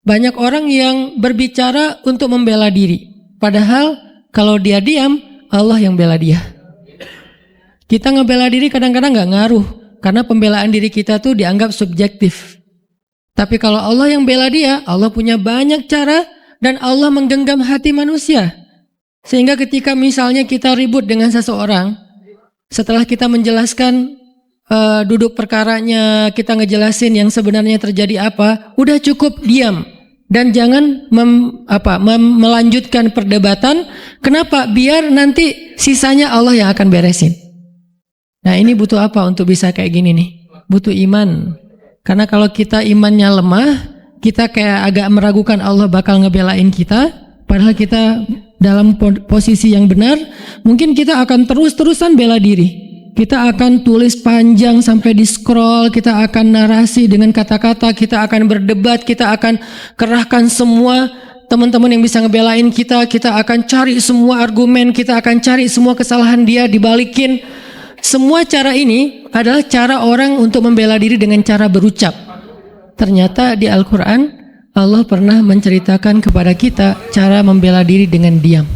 Banyak orang yang berbicara untuk membela diri. Padahal kalau dia diam, Allah yang bela dia. Kita ngebela diri kadang-kadang gak ngaruh. Karena pembelaan diri kita tuh dianggap subjektif. Tapi kalau Allah yang bela dia, Allah punya banyak cara dan Allah menggenggam hati manusia. Sehingga ketika misalnya kita ribut dengan seseorang, setelah kita menjelaskan duduk perkaranya, kita ngejelasin yang sebenarnya terjadi apa, udah cukup diam. Dan jangan melanjutkan perdebatan. Kenapa? Biar nanti sisanya Allah yang akan beresin. Nah, ini butuh apa untuk bisa kayak gini nih? Butuh iman. Karena kalau kita imannya lemah, kita kayak agak meragukan Allah bakal ngebelain kita. Padahal kita dalam posisi yang benar, mungkin kita akan terus-terusan bela diri. Kita akan tulis panjang sampai di scroll, kita akan narasi dengan kata-kata, kita akan berdebat, kita akan kerahkan semua teman-teman yang bisa ngebelain kita, kita akan cari semua argumen, kita akan cari semua kesalahan dia, dibalikin. Semua cara ini adalah cara orang untuk membela diri dengan cara berucap. Ternyata di Al-Quran, Allah pernah menceritakan kepada kita cara membela diri dengan diam.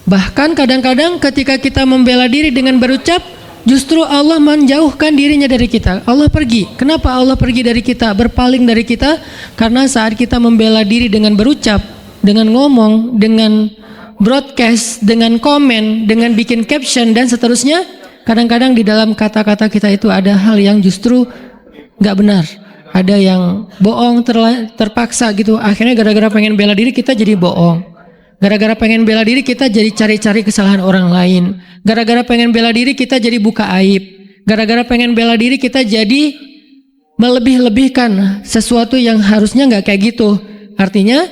Bahkan kadang-kadang ketika kita membela diri dengan berucap, justru Allah menjauhkan dirinya dari kita. Allah pergi. Kenapa Allah pergi dari kita, berpaling dari kita? Karena saat kita membela diri dengan berucap, dengan ngomong, dengan broadcast, dengan komen, dengan bikin caption dan seterusnya, kadang-kadang di dalam kata-kata kita itu ada hal yang justru gak benar. Ada yang bohong, terpaksa gitu. Akhirnya gara-gara pengen bela diri kita jadi bohong. Gara-gara pengen bela diri kita jadi cari-cari kesalahan orang lain. Gara-gara pengen bela diri kita jadi buka aib. Gara-gara pengen bela diri kita jadi melebih-lebihkan sesuatu yang harusnya gak kayak gitu. Artinya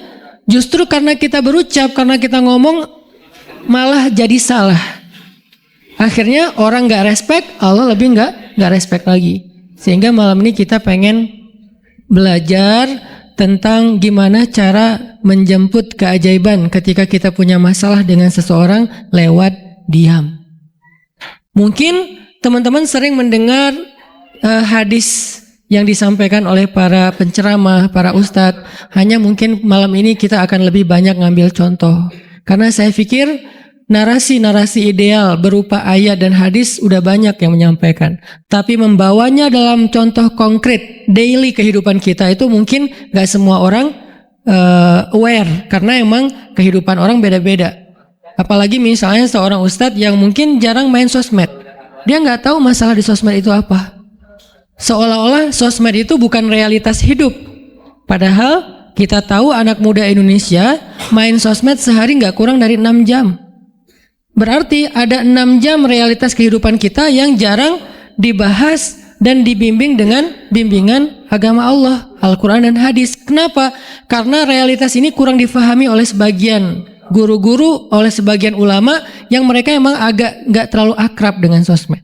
justru karena kita berucap, karena kita ngomong malah jadi salah. Akhirnya orang gak respect, Allah lebih gak respect lagi. Sehingga malam ini kita pengen belajar tentang gimana cara menjemput keajaiban ketika kita punya masalah dengan seseorang lewat diam. Mungkin teman-teman sering mendengar hadis yang disampaikan oleh para penceramah, para ustadz. Hanya mungkin malam ini kita akan lebih banyak ngambil contoh. Karena saya pikir narasi-narasi ideal berupa ayat dan hadis udah banyak yang menyampaikan. Tapi membawanya dalam contoh konkret daily kehidupan kita itu mungkin gak semua orang aware. Karena emang kehidupan orang beda-beda. Apalagi misalnya seorang ustadz yang mungkin jarang main sosmed. Dia gak tahu masalah di sosmed itu apa. Seolah-olah sosmed itu bukan realitas hidup. Padahal kita tahu anak muda Indonesia main sosmed sehari gak kurang dari 6 jam. Berarti ada 6 jam realitas kehidupan kita yang jarang dibahas dan dibimbing dengan bimbingan agama Allah, Al-Quran dan hadis. Kenapa? Karena realitas ini kurang difahami oleh sebagian guru-guru, oleh sebagian ulama yang mereka emang agak gak terlalu akrab dengan sosmed.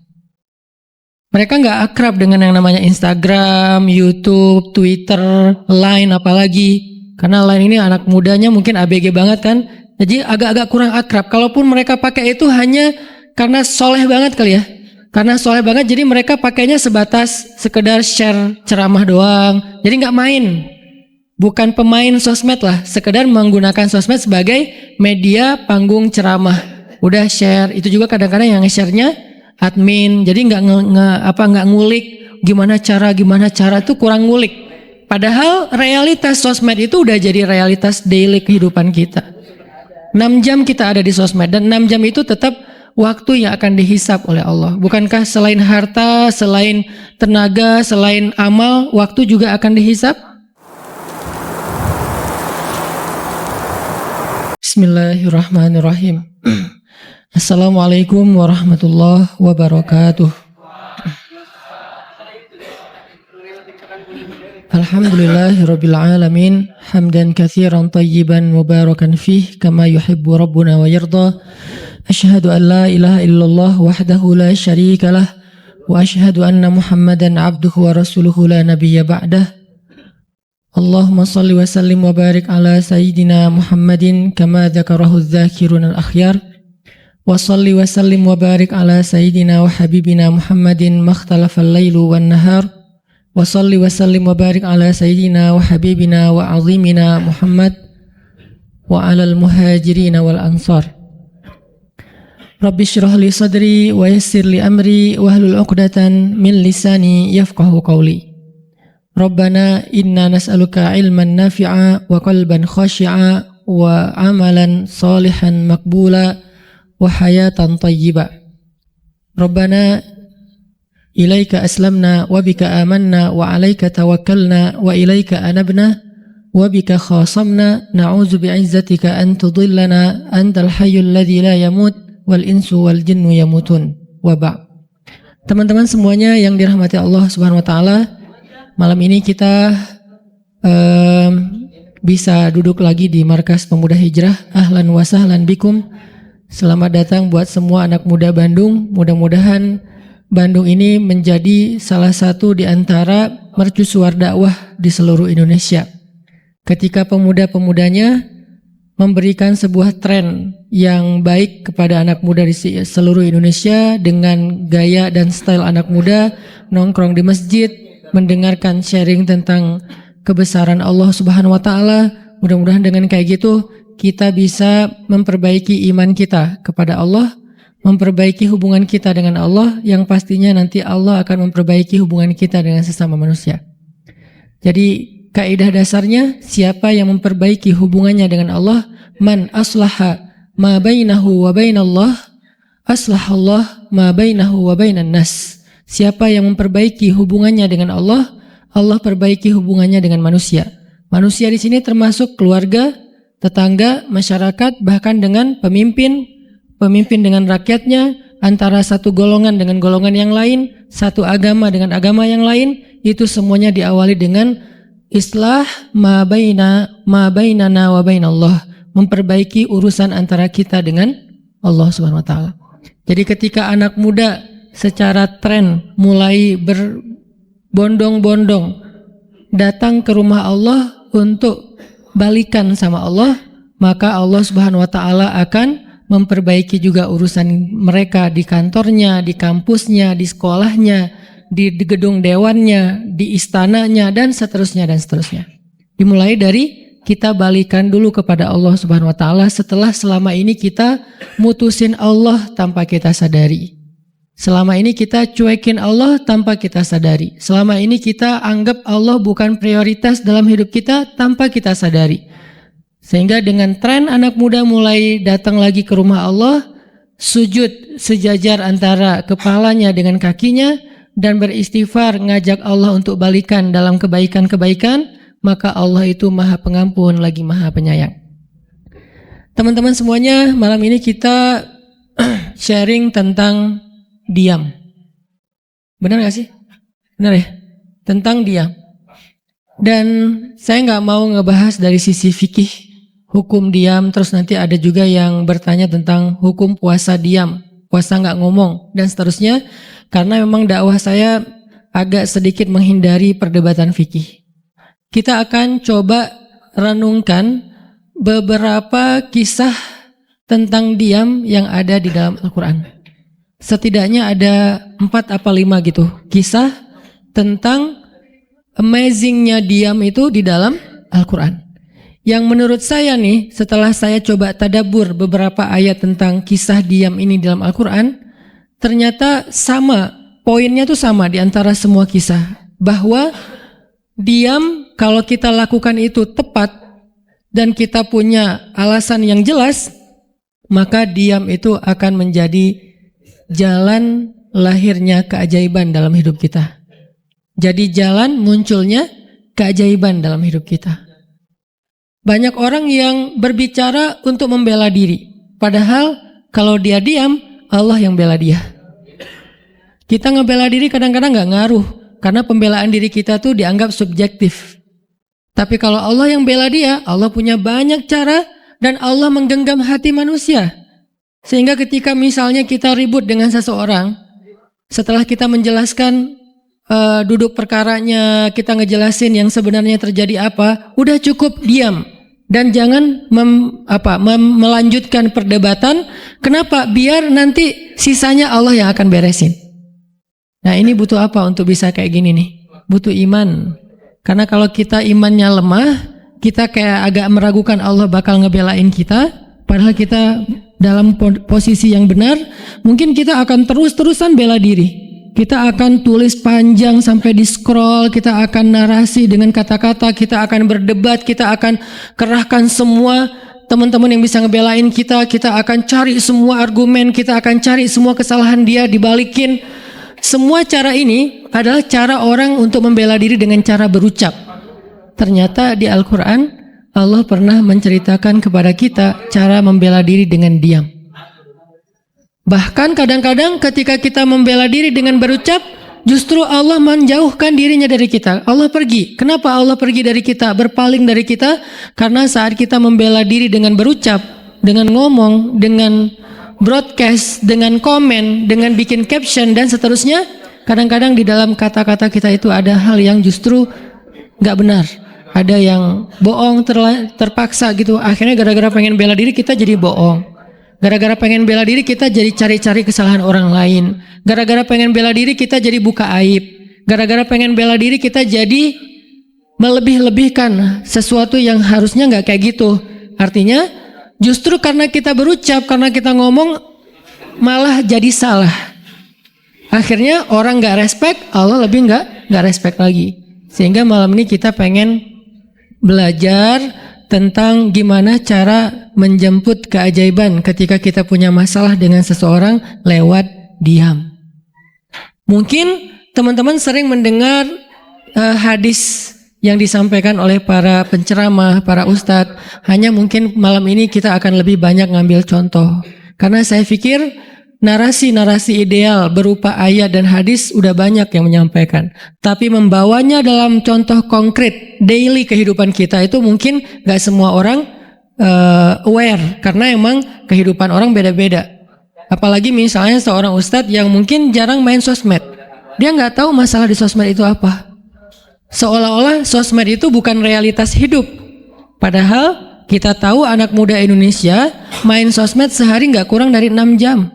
Mereka gak akrab dengan yang namanya Instagram, YouTube, Twitter, Line apalagi. Karena Line ini anak mudanya mungkin ABG banget kan. Jadi agak-agak kurang akrab. Kalaupun mereka pakai itu hanya karena soleh banget kali ya. Karena soleh banget jadi mereka pakainya sebatas sekedar share ceramah doang. Jadi gak main. Bukan pemain sosmed lah. Sekedar menggunakan sosmed sebagai media panggung ceramah. Udah share. Itu juga kadang-kadang yang nge-share-nya admin. Jadi gak ngulik gimana cara itu kurang ngulik. Padahal realitas sosmed itu udah jadi realitas daily kehidupan kita. 6 jam kita ada di sosmed dan 6 jam itu tetap waktu yang akan dihisap oleh Allah. Bukankah selain harta, selain tenaga, selain amal, waktu juga akan dihisap? Bismillahirrahmanirrahim. Assalamualaikum warahmatullahi wabarakatuh. Alhamdulillahirabbil alamin hamdan katsiran tayyiban mubarakan fih kama yuhibbu rabbuna wa yarda. Asyhadu an la ilaha illallah wahdahu la syarika lah wa asyhadu anna Muhammadan abduhu wa rasuluhu la nabiyya ba'dah. Allahumma salli wa sallim wa barik ala sayyidina Muhammadin kama dzakarahu adz-dzakirun al-akhyar. Wa salli wa sallim wa barik ala sayyidina wa habibina Muhammadin makhtalafa al-lailu wan nahar. wa salli wa sallim wa barik ala sayyidina wa habibina wa azimina Muhammad wa alal muhajirin wal ansar. Rabbi shrah li sadri wa yassir li amri wahlul 'uqdatan min lisani yafqahu qawli. Rabbana inna nas'aluka ilman nafi'a wa qalban khashi'a wa amalan salihan maqbula wa hayatan tayyiba. Rabbana ilaika aslamna wa bika amanna wa alaika tawakkalna wa ilaika anabna wa bika khasamna na'udzu bi'izzatika an tudillana antal hayyul ladzi la yamut wal insu wal jinnu yamutun wa ba'. Teman-teman semuanya yang dirahmati Allah Subhanahu wa taala, malam ini kita bisa duduk lagi di Markas Pemuda Hijrah. Ahlan wa sahlan bikum. Selamat datang buat semua anak muda Bandung. Mudah-mudahan Bandung ini menjadi salah satu di antara mercusuar dakwah di seluruh Indonesia. Ketika pemuda-pemudanya memberikan sebuah tren yang baik kepada anak muda di seluruh Indonesia dengan gaya dan style anak muda, nongkrong di masjid, mendengarkan sharing tentang kebesaran Allah Subhanahu wa taala. Mudah-mudahan dengan kayak gitu kita bisa memperbaiki iman kita kepada Allah, memperbaiki hubungan kita dengan Allah, yang pastinya nanti Allah akan memperbaiki hubungan kita dengan sesama manusia. Jadi kaidah dasarnya, siapa yang memperbaiki hubungannya dengan Allah, man aslaha ma bainahu wa bainallah, aslahallah ma bainahu wa bainan nas. Siapa yang memperbaiki hubungannya dengan Allah, Allah perbaiki hubungannya dengan manusia. Manusia di sini termasuk keluarga, tetangga, masyarakat, bahkan dengan pemimpin dengan rakyatnya, antara satu golongan dengan golongan yang lain, satu agama dengan agama yang lain, itu semuanya diawali dengan islah ma bainana wa bainallah, memperbaiki urusan antara kita dengan Allah Subhanahu wa taala. Jadi ketika anak muda secara tren mulai berbondong-bondong datang ke rumah Allah untuk balikan sama Allah, maka Allah Subhanahu wa taala akan memperbaiki juga urusan mereka di kantornya, di kampusnya, di sekolahnya, di gedung dewannya, di istananya, dan seterusnya dan seterusnya. Dimulai dari kita balikan dulu kepada Allah Subhanahu wa taala setelah selama ini kita mutusin Allah tanpa kita sadari. Selama ini kita cuekin Allah tanpa kita sadari. Selama ini kita anggap Allah bukan prioritas dalam hidup kita tanpa kita sadari. Sehingga dengan tren anak muda mulai datang lagi ke rumah Allah, sujud sejajar antara kepalanya dengan kakinya, dan beristighfar ngajak Allah untuk balikan dalam kebaikan-kebaikan, maka Allah itu Maha Pengampun lagi Maha Penyayang. Teman-teman semuanya, malam ini kita sharing tentang diam. Benar gak sih? Benar ya? Tentang diam. Dan saya gak mau ngebahas dari sisi fikih hukum diam, terus nanti ada juga yang bertanya tentang hukum puasa diam, puasa gak ngomong, dan seterusnya. Karena memang dakwah saya agak sedikit menghindari perdebatan fikih. Kita akan coba renungkan beberapa kisah tentang diam yang ada di dalam Al-Quran. Setidaknya ada 4 apa 5 gitu kisah tentang amazingnya diam itu di dalam Al-Quran. Yang menurut saya nih, setelah saya coba tadabbur beberapa ayat tentang kisah diam ini dalam Al-Quran, ternyata sama, poinnya tuh sama di antara semua kisah, bahwa diam kalau kita lakukan itu tepat dan kita punya alasan yang jelas, maka diam itu akan menjadi jalan lahirnya keajaiban dalam hidup kita. Jadi jalan munculnya keajaiban dalam hidup kita. Banyak orang yang berbicara untuk membela diri, padahal kalau dia diam, Allah yang bela dia. Kita ngebela diri kadang-kadang gak ngaruh, karena pembelaan diri kita tuh dianggap subjektif. Tapi kalau Allah yang bela dia, Allah punya banyak cara, dan Allah menggenggam hati manusia. Sehingga ketika misalnya kita ribut dengan seseorang, setelah kita menjelaskan duduk perkaranya, kita ngejelasin yang sebenarnya terjadi apa, udah cukup diam. Dan jangan melanjutkan perdebatan. Kenapa? Biar nanti sisanya Allah yang akan beresin. Nah, ini butuh apa untuk bisa kayak gini nih? butuh iman. Karena kalau kita imannya lemah, kita kayak agak meragukan Allah bakal ngebelain kita, padahal kita dalam posisi yang benar, mungkin kita akan terus-terusan bela diri. Kita akan tulis panjang sampai di scroll, kita akan narasi dengan kata-kata, kita akan berdebat, kita akan kerahkan semua teman-teman yang bisa ngebelain kita akan cari semua argumen, kita akan cari semua kesalahan dia dibalikin. Semua cara ini adalah cara orang untuk membela diri dengan cara berucap. Ternyata di Al-Quran Allah pernah menceritakan kepada kita cara membela diri dengan diam. Bahkan kadang-kadang ketika kita membela diri dengan berucap, justru Allah menjauhkan dirinya dari kita. Allah pergi. Kenapa Allah pergi dari kita, berpaling dari kita? Karena saat kita membela diri dengan berucap, dengan ngomong, dengan broadcast, dengan komen, dengan bikin caption dan seterusnya, kadang-kadang di dalam kata-kata kita itu ada hal yang justru gak benar. Ada yang bohong, terpaksa gitu. Akhirnya gara-gara pengen bela diri kita jadi bohong. Gara-gara pengen bela diri kita jadi cari-cari kesalahan orang lain. Gara-gara pengen bela diri kita jadi buka aib. Gara-gara pengen bela diri kita jadi melebih-lebihkan sesuatu yang harusnya gak kayak gitu. Artinya justru karena kita berucap, karena kita ngomong malah jadi salah. Akhirnya orang gak respect, Allah lebih gak respect lagi. Sehingga malam ini kita pengen belajar tentang gimana cara menjemput keajaiban ketika kita punya masalah dengan seseorang lewat diam. Mungkin teman-teman sering mendengar hadis yang disampaikan oleh para penceramah, para ustadz. Hanya mungkin malam ini kita akan lebih banyak ngambil contoh. Karena saya pikir narasi-narasi ideal berupa ayat dan hadis udah banyak yang menyampaikan. Tapi membawanya dalam contoh konkret daily kehidupan kita itu mungkin gak semua orang aware. Karena emang kehidupan orang beda-beda. Apalagi misalnya seorang ustadz yang mungkin jarang main sosmed. Dia gak tahu masalah di sosmed itu apa. Seolah-olah sosmed itu bukan realitas hidup. Padahal kita tahu anak muda Indonesia main sosmed sehari gak kurang dari 6 jam.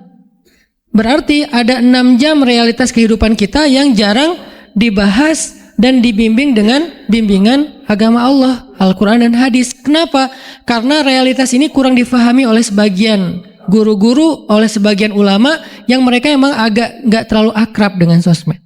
Berarti ada 6 jam realitas kehidupan kita yang jarang dibahas dan dibimbing dengan bimbingan agama Allah, Al-Quran dan hadis. Kenapa? Karena realitas ini kurang difahami oleh sebagian guru-guru, oleh sebagian ulama yang mereka emang agak gak terlalu akrab dengan sosmed.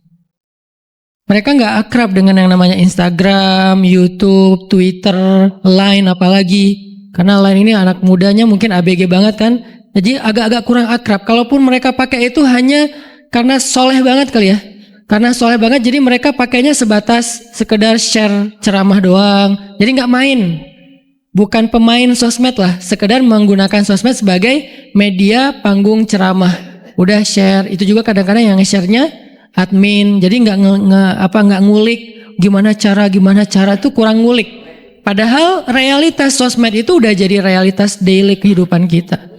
Mereka gak akrab dengan yang namanya Instagram, YouTube, Twitter, Line apalagi. Karena Line ini anak mudanya mungkin ABG banget kan. Jadi agak-agak kurang akrab. Kalaupun mereka pakai itu hanya karena soleh banget kali ya. Karena soleh banget jadi mereka pakainya sebatas sekedar share ceramah doang. Jadi nggak main. Bukan pemain sosmed lah. Sekedar menggunakan sosmed sebagai media panggung ceramah. Udah share. Itu juga kadang-kadang yang nge-share-nya admin. Jadi nggak ngulik gimana cara itu kurang ngulik. Padahal realitas sosmed itu udah jadi realitas daily kehidupan kita.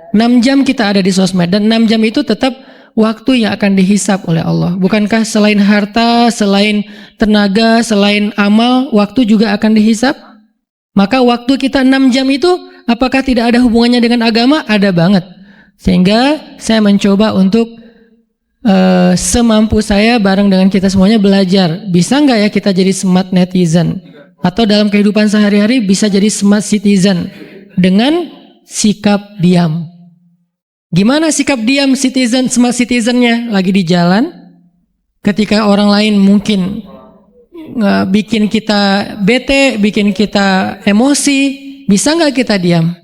6 jam kita ada di sosmed dan 6 jam itu tetap waktu yang akan dihisap oleh Allah. Bukankah selain harta, selain tenaga, selain amal, waktu juga akan dihisap? Maka waktu kita 6 jam itu apakah tidak ada hubungannya dengan agama? Ada banget. Sehingga saya mencoba untuk semampu saya bareng dengan kita semuanya belajar. Bisa nggak ya kita jadi smart netizen? Atau dalam kehidupan sehari-hari bisa jadi smart citizen dengan sikap diam. Gimana sikap diam smart citizennya? Lagi di jalan, ketika orang lain mungkin bikin kita bete, bikin kita emosi, bisa nggak kita diam?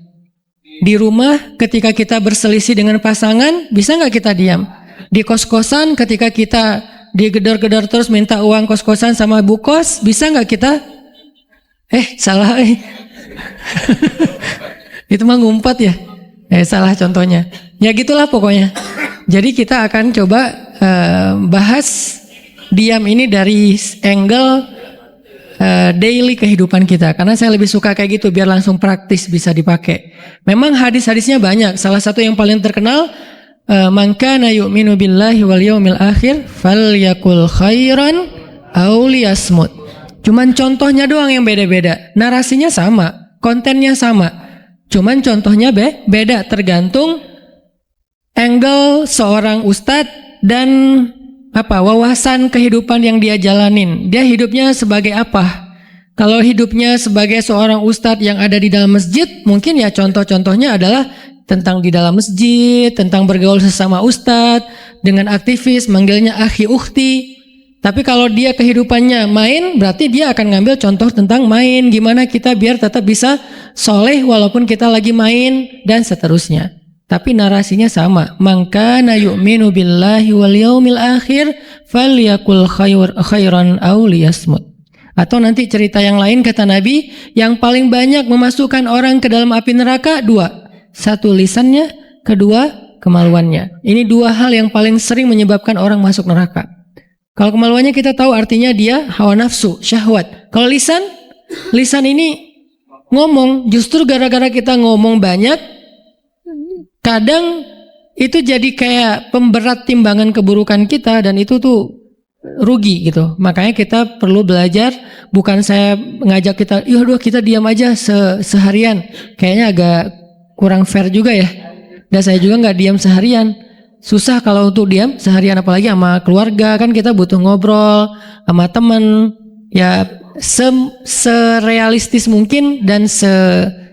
Di rumah ketika kita berselisih dengan pasangan, bisa nggak kita diam? Di kos-kosan ketika kita digedor-gedor terus minta uang kos-kosan sama bu kos, bisa nggak kita? Salah itu mah ngumpat ya? Salah contohnya. Ya gitulah pokoknya. Jadi kita akan coba bahas diam ini dari angle daily kehidupan kita. Karena saya lebih suka kayak gitu biar langsung praktis bisa dipakai. Memang hadis-hadisnya banyak. Salah satu yang paling terkenal, man kana yu'minu billahi wal yaumil akhir falyakul khairan aw liyasmut. Cuman contohnya doang yang beda-beda. Narasinya sama, kontennya sama. Cuman contohnya beda tergantung angle seorang ustadz dan wawasan kehidupan yang dia jalanin. Dia hidupnya sebagai apa? Kalau hidupnya sebagai seorang ustadz yang ada di dalam masjid, mungkin ya contoh-contohnya adalah tentang di dalam masjid, tentang bergaul sesama ustadz, dengan aktivis, manggilnya akhi ukhti. Tapi kalau dia kehidupannya main, berarti dia akan ngambil contoh tentang main. Gimana kita biar tetap bisa soleh walaupun kita lagi main, dan seterusnya. Tapi narasinya sama. Man kana yu'minu billahi wal yaumil akhir falyakul khairan aw liyasmut. Atau nanti cerita yang lain kata Nabi, yang paling banyak memasukkan orang ke dalam api neraka dua. Satu lisannya, kedua kemaluannya. Ini dua hal yang paling sering menyebabkan orang masuk neraka. Kalau kemaluannya kita tahu artinya dia hawa nafsu, syahwat. Kalau lisan ini ngomong, justru gara-gara kita ngomong banyak, kadang itu jadi kayak pemberat timbangan keburukan kita, dan itu tuh rugi gitu. Makanya kita perlu belajar. Bukan saya ngajak kita, yaudah kita diam aja seharian. Kayaknya agak kurang fair juga ya. Dan saya juga nggak diam seharian. Susah kalau untuk diam seharian, apalagi sama keluarga, kan kita butuh ngobrol sama teman. Ya serealistis mungkin dan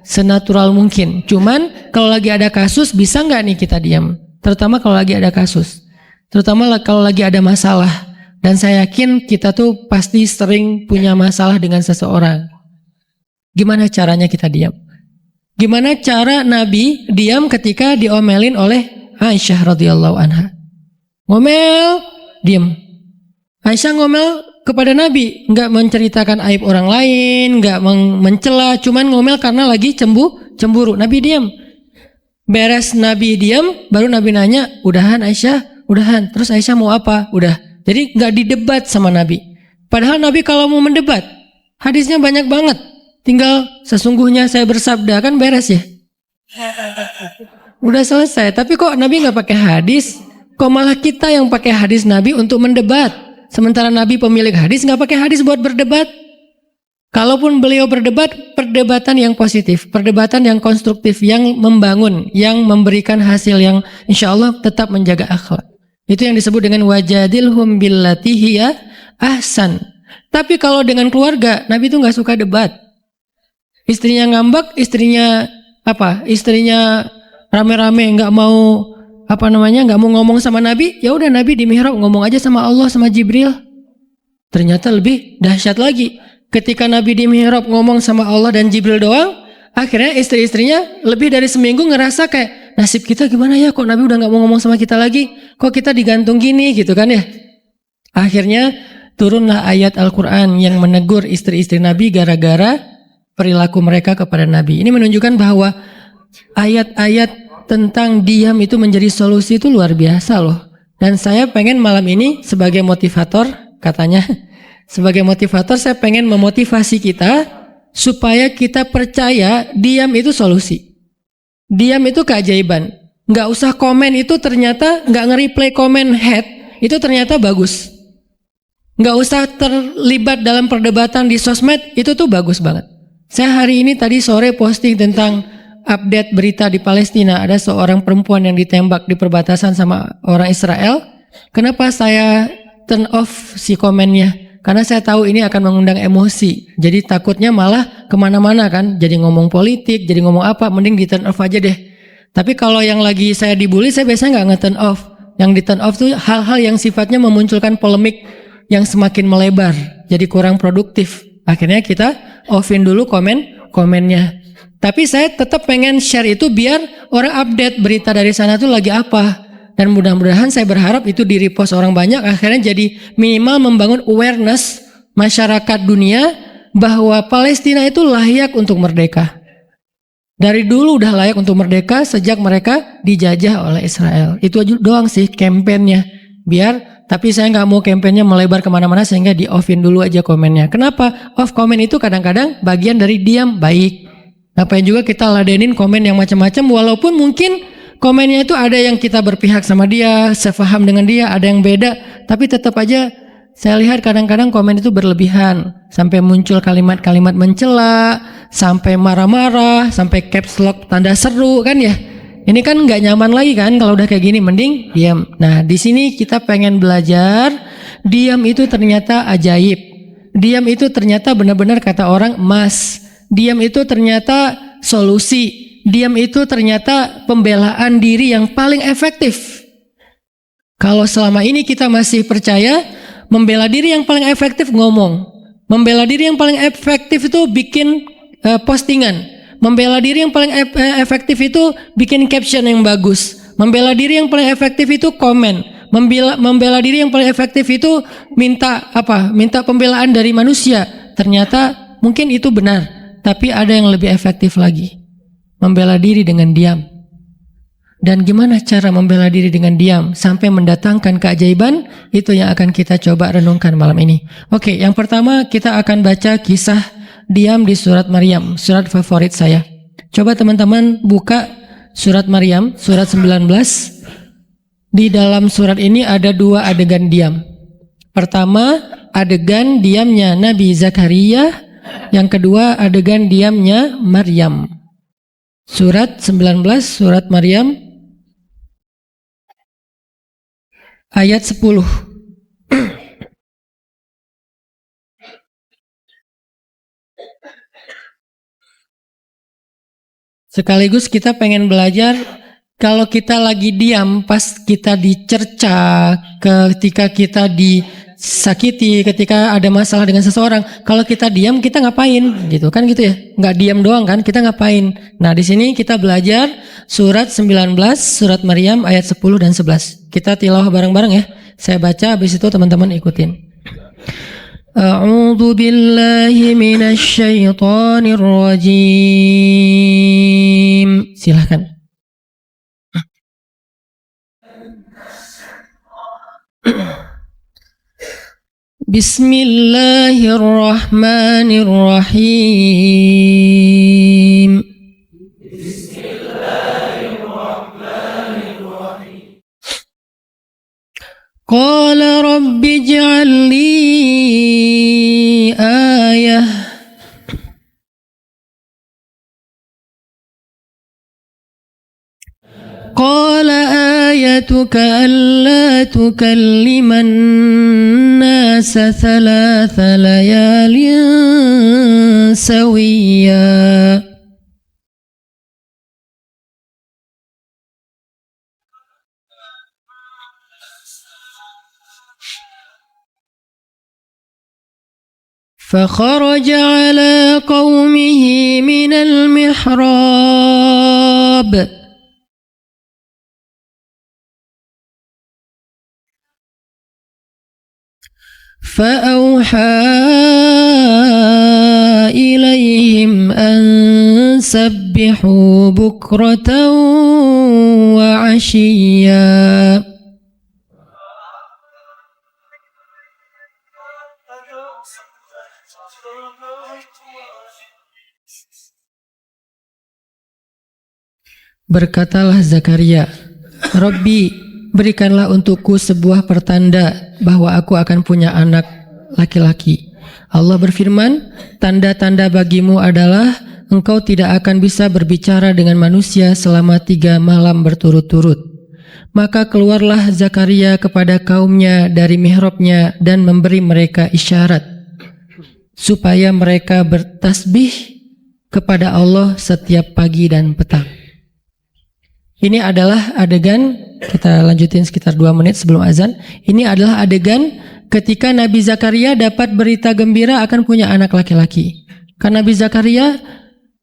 senatural mungkin. Cuman kalau lagi ada kasus, bisa nggak nih kita diam? Terutama kalau lagi ada kasus. Terutama kalau lagi ada masalah. Dan saya yakin kita tuh pasti sering punya masalah dengan seseorang. Gimana caranya kita diam? Gimana cara Nabi diam ketika diomelin oleh Aisyah radhiyallahu anha? Ngomel, diam. Aisyah ngomel kepada Nabi, nggak menceritakan aib orang lain, nggak mencela, cuman ngomel karena lagi cemburu. Nabi diam. Beres Nabi diam, baru Nabi nanya, udahan Aisyah? Udahan. Terus Aisyah mau apa? Udah. Jadi nggak didebat sama Nabi. Padahal Nabi kalau mau mendebat, hadisnya banyak banget. Tinggal sesungguhnya saya bersabda, kan beres ya. Udah selesai. Tapi kok Nabi nggak pakai hadis? Kok malah kita yang pakai hadis Nabi untuk mendebat? Sementara Nabi pemilik hadis nggak pakai hadis buat berdebat. Kalaupun beliau berdebat, perdebatan yang positif, perdebatan yang konstruktif, yang membangun, yang memberikan hasil yang insya Allah tetap menjaga akhlak. Itu yang disebut dengan wajadilhum billati hiya ahsan. Tapi kalau dengan keluarga, Nabi itu nggak suka debat. Istrinya ngambek, istrinya rame-rame nggak mau nggak mau ngomong sama Nabi. Ya udah Nabi di mihrab ngomong aja sama Allah sama Jibril. Ternyata lebih dahsyat lagi. Ketika Nabi di mihrab ngomong sama Allah dan Jibril doang, akhirnya istri-istrinya lebih dari seminggu ngerasa kayak, nasib kita gimana ya, kok Nabi udah gak mau ngomong sama kita lagi, kok kita digantung gini gitu kan ya. Akhirnya turunlah ayat Al-Quran yang menegur istri-istri Nabi gara-gara perilaku mereka kepada Nabi. Ini menunjukkan bahwa ayat-ayat tentang diam itu menjadi solusi itu luar biasa loh. Dan saya pengen malam ini sebagai motivator, katanya sebagai motivator saya pengen memotivasi kita supaya kita percaya diam itu solusi. Diam itu keajaiban. Nggak usah komen itu ternyata, nggak nge-replay komen head itu ternyata bagus. Nggak usah terlibat dalam perdebatan di sosmed, itu tuh bagus banget. Saya hari ini tadi sore posting tentang update berita di Palestina. Ada seorang perempuan yang ditembak di perbatasan sama orang Israel. Kenapa saya turn off si komennya? Karena saya tahu ini akan mengundang emosi. Jadi takutnya malah kemana-mana kan. Jadi ngomong politik, jadi ngomong apa, mending di turn off aja deh. Tapi kalau yang lagi saya dibully, saya biasanya nggak nge-turn off. Yang di turn off tuh hal-hal yang sifatnya memunculkan polemik yang semakin melebar. Jadi kurang produktif. Akhirnya kita offin dulu komennya. Tapi saya tetap pengen share itu biar orang update berita dari sana tuh lagi apa. Dan mudah-mudahan saya berharap itu di repost orang banyak, akhirnya jadi minimal membangun awareness masyarakat dunia bahwa Palestina itu layak untuk merdeka. Dari dulu udah layak untuk merdeka sejak mereka dijajah oleh Israel. Itu aja doang sih kampanyenya. Tapi saya nggak mau kampanyenya melebar kemana-mana sehingga di offin dulu aja komennya. Kenapa? Off komen itu kadang-kadang bagian dari diam baik. Ngapain juga kita ladenin komen yang macam-macam walaupun mungkin komennya itu ada yang kita berpihak sama dia, sepaham dengan dia, ada yang beda. Tapi tetap aja saya lihat kadang-kadang komen itu berlebihan. Sampai muncul kalimat-kalimat mencela, sampai marah-marah, sampai caps lock tanda seru kan ya. Ini kan nggak nyaman lagi kan kalau udah kayak gini, mending diam. Nah, di sini kita pengen belajar diam itu ternyata ajaib. Diam itu ternyata benar-benar kata orang emas. Diam itu ternyata solusi. Diam itu ternyata pembelaan diri yang paling efektif. Kalau selama ini kita masih percaya membela diri yang paling efektif ngomong. Membela diri yang paling efektif itu bikin postingan. Membela diri yang paling efektif itu bikin caption yang bagus. Membela diri yang paling efektif itu komen. Membela diri yang paling efektif itu minta pembelaan dari manusia. Ternyata mungkin itu benar, tapi ada yang lebih efektif lagi. Membela diri dengan diam. Dan gimana cara membela diri dengan diam sampai mendatangkan keajaiban? Itu yang akan kita coba renungkan malam ini. Oke, yang pertama kita akan baca kisah diam di surat Maryam, surat favorit saya. Coba teman-teman buka surat Maryam, surat 19. Di dalam surat ini ada dua adegan diam. Pertama, adegan diamnya Nabi Zakaria. Yang kedua, adegan diamnya Maryam. Surat 19, surat Maryam, ayat 10. Sekaligus kita pengen belajar kalau kita lagi diam pas kita dicerca, ketika kita disakiti, ketika ada masalah dengan seseorang, kalau kita diam kita ngapain gitu kan gitu ya? Nggak diam doang kan, kita ngapain? Nah, di sini kita belajar surat 19, surat Maryam ayat 10 dan 11. Kita tilawah bareng-bareng ya. Saya baca, habis itu teman-teman ikutin. A'udzu billahi minasy syaithanir rajim. Silakan. Bismillahirrahmanirrahim. Qala rabbi ij'al li ayah. Qala ayatuka alla tukalliman nasa thalatha layalin sawiyya. فخرج على قومه من المحراب فأوحى إليهم أن سبحوا بكرة وعشيا. Berkatalah Zakaria, Rabbi, berikanlah untukku sebuah pertanda bahwa aku akan punya anak laki-laki. Allah berfirman, tanda-tanda bagimu adalah engkau tidak akan bisa berbicara dengan manusia selama 3 malam berturut-turut. Maka keluarlah Zakaria kepada kaumnya dari mihrabnya dan memberi mereka isyarat supaya mereka bertasbih kepada Allah setiap pagi dan petang. Ini adalah adegan, kita lanjutin sekitar 2 menit sebelum azan. Ini adalah adegan ketika Nabi Zakaria dapat berita gembira akan punya anak laki-laki. Karena Nabi Zakaria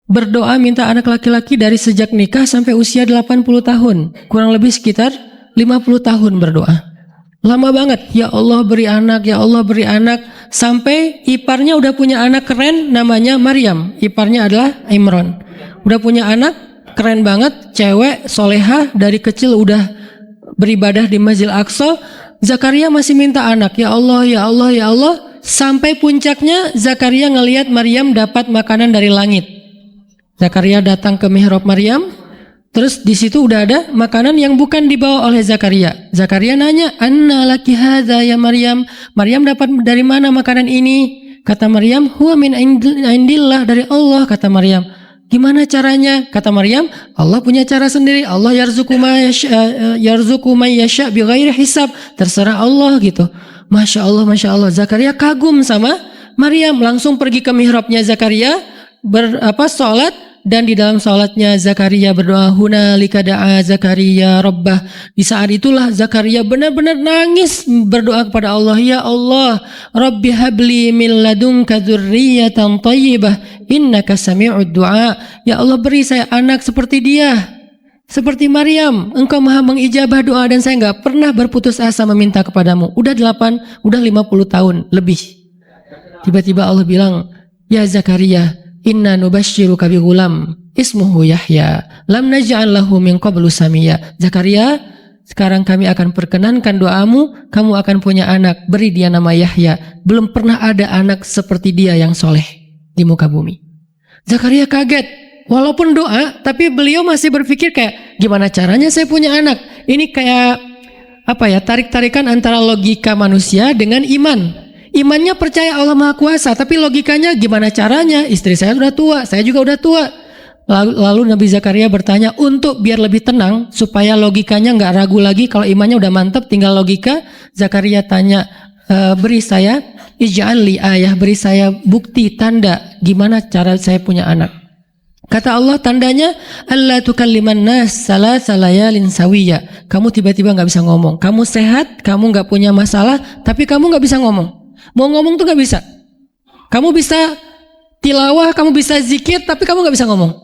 berdoa minta anak laki-laki dari sejak nikah sampai usia 80 tahun. Kurang lebih sekitar 50 tahun berdoa. Lama banget, ya Allah beri anak, ya Allah beri anak. Sampai iparnya udah punya anak keren namanya Maryam. Iparnya adalah Imran. Udah punya anak keren banget, cewek, soleha, dari kecil udah beribadah di Masjidil Aqsa. Zakaria masih minta anak, ya Allah, ya Allah, ya Allah. Sampai puncaknya Zakaria ngelihat Maryam dapat makanan dari langit. Zakaria datang ke mihrab Maryam, terus di situ udah ada makanan yang bukan dibawa oleh Zakaria. Zakaria nanya, anna laki hadza ya Maryam. Maryam dapat dari mana makanan ini? Kata Maryam, huwa min indillah, dari Allah, kata Maryam. Gimana caranya? Kata Maryam, Allah punya cara sendiri. Allah yarzuqu may yasha bighairi hisab. Terserah Allah gitu. Masya Allah, Masya Allah. Zakaria kagum sama Maryam. Langsung pergi ke mihrabnya Zakaria, sholat. Dan di dalam sholatnya Zakaria berdoa, hunalika da'a Zakaria rabbah. Di saat itulah Zakaria benar-benar nangis berdoa kepada Allah, ya Allah, Rabbi habli min ladunka dzurriyyatan thayyibah innaka sami'ud du'a. Ya Allah, beri saya anak seperti dia, seperti Maryam. Engkau maha mengijabah doa dan saya enggak pernah berputus asa meminta kepadamu. Udah 50 tahun lebih. Tiba-tiba Allah bilang, ya Zakaria, inna nubashiruka bi ghulam ismuhu Yahya lam naj'al lahu min qablu samia. Zakaria, sekarang kami akan perkenankan doamu, kamu akan punya anak, beri dia nama Yahya. Belum pernah ada anak seperti dia yang soleh di muka bumi. Zakaria kaget, walaupun doa, tapi beliau masih berpikir kayak, gimana caranya saya punya anak? Ini kayak tarik-tarikan antara logika manusia dengan iman. Imannya percaya Allah Maha Kuasa, tapi logikanya gimana caranya? Istri saya sudah tua, saya juga udah tua. Lalu Nabi Zakaria bertanya untuk biar lebih tenang, supaya logikanya nggak ragu lagi. Kalau imannya udah mantap, tinggal logika. Zakaria tanya, beri saya ij'al li ayah, beri saya bukti tanda gimana cara saya punya anak. Kata Allah, tandanya alla tukalliman nas salasa layalin sawiyya. Kamu tiba-tiba nggak bisa ngomong. Kamu sehat, kamu nggak punya masalah, tapi kamu nggak bisa ngomong. Mau ngomong tuh gak bisa. Kamu bisa tilawah, kamu bisa zikir, tapi kamu gak bisa ngomong.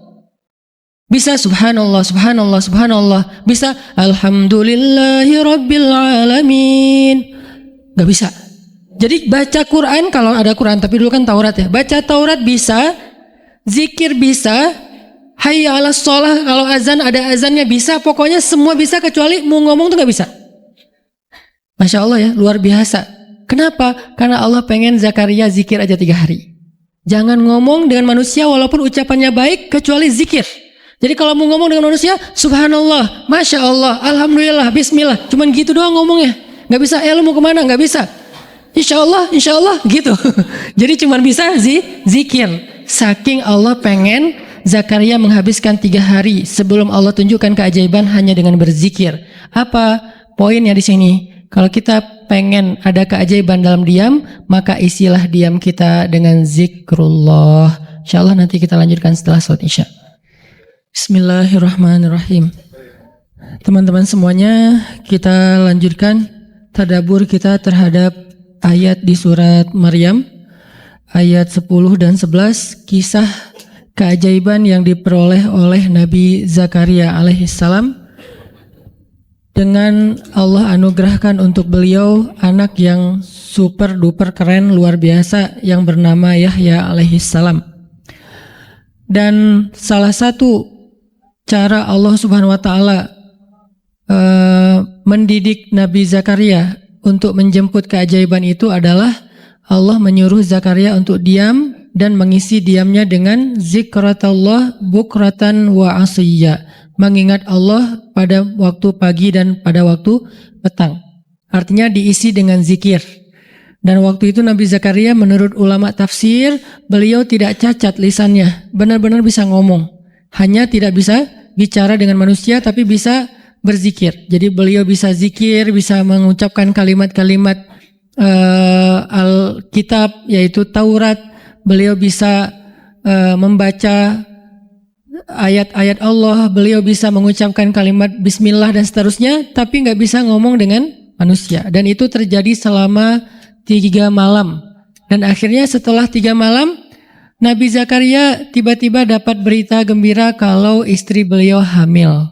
Bisa subhanallah, subhanallah, subhanallah. Bisa alhamdulillahi rabbil alamin. Gak bisa. Jadi baca Quran, kalau ada Quran, tapi dulu kan Taurat ya. Baca Taurat bisa, zikir bisa, hayya ala sholah, kalau azan ada azannya bisa. Pokoknya semua bisa kecuali mau ngomong tuh gak bisa. Masya Allah ya, luar biasa. Kenapa? Karena Allah pengen Zakaria zikir aja 3 hari. Jangan ngomong dengan manusia walaupun ucapannya baik kecuali zikir. Jadi kalau mau ngomong dengan manusia, subhanallah, masya Allah, alhamdulillah, bismillah. Cuman gitu doang ngomongnya. Gak bisa, lu mau kemana? Gak bisa. Insya Allah, gitu. Jadi cuman bisa zikir. Saking Allah pengen Zakaria menghabiskan 3 hari sebelum Allah tunjukkan keajaiban hanya dengan berzikir. Apa poinnya di sini? Kalau kita pengen ada keajaiban dalam diam, maka isilah diam kita dengan zikrullah. InsyaAllah nanti kita lanjutkan setelah sholat isya. Bismillahirrahmanirrahim. Teman-teman semuanya, kita lanjutkan tadabbur kita terhadap ayat di surat Maryam, ayat 10 dan 11, kisah keajaiban yang diperoleh oleh Nabi Zakaria alaihissalam. Dengan Allah anugerahkan untuk beliau anak yang super duper keren luar biasa yang bernama Yahya alaihissalam. Dan salah satu cara Allah subhanahu wa ta'ala mendidik Nabi Zakaria untuk menjemput keajaiban itu adalah Allah menyuruh Zakaria untuk diam dan mengisi diamnya dengan zikratullah bukratan wa asiyya, mengingat Allah pada waktu pagi dan pada waktu petang. Artinya diisi dengan zikir. Dan waktu itu Nabi Zakaria menurut ulama tafsir, beliau tidak cacat lisannya, benar-benar bisa ngomong. Hanya tidak bisa bicara dengan manusia tapi bisa berzikir. Jadi beliau bisa zikir, bisa mengucapkan kalimat-kalimat Alkitab yaitu Taurat. Beliau bisa membaca ayat-ayat Allah, beliau bisa mengucapkan kalimat bismillah dan seterusnya, tapi nggak bisa ngomong dengan manusia. Dan itu terjadi selama 3 malam. Dan akhirnya setelah 3 malam, Nabi Zakaria tiba-tiba dapat berita gembira kalau istri beliau hamil.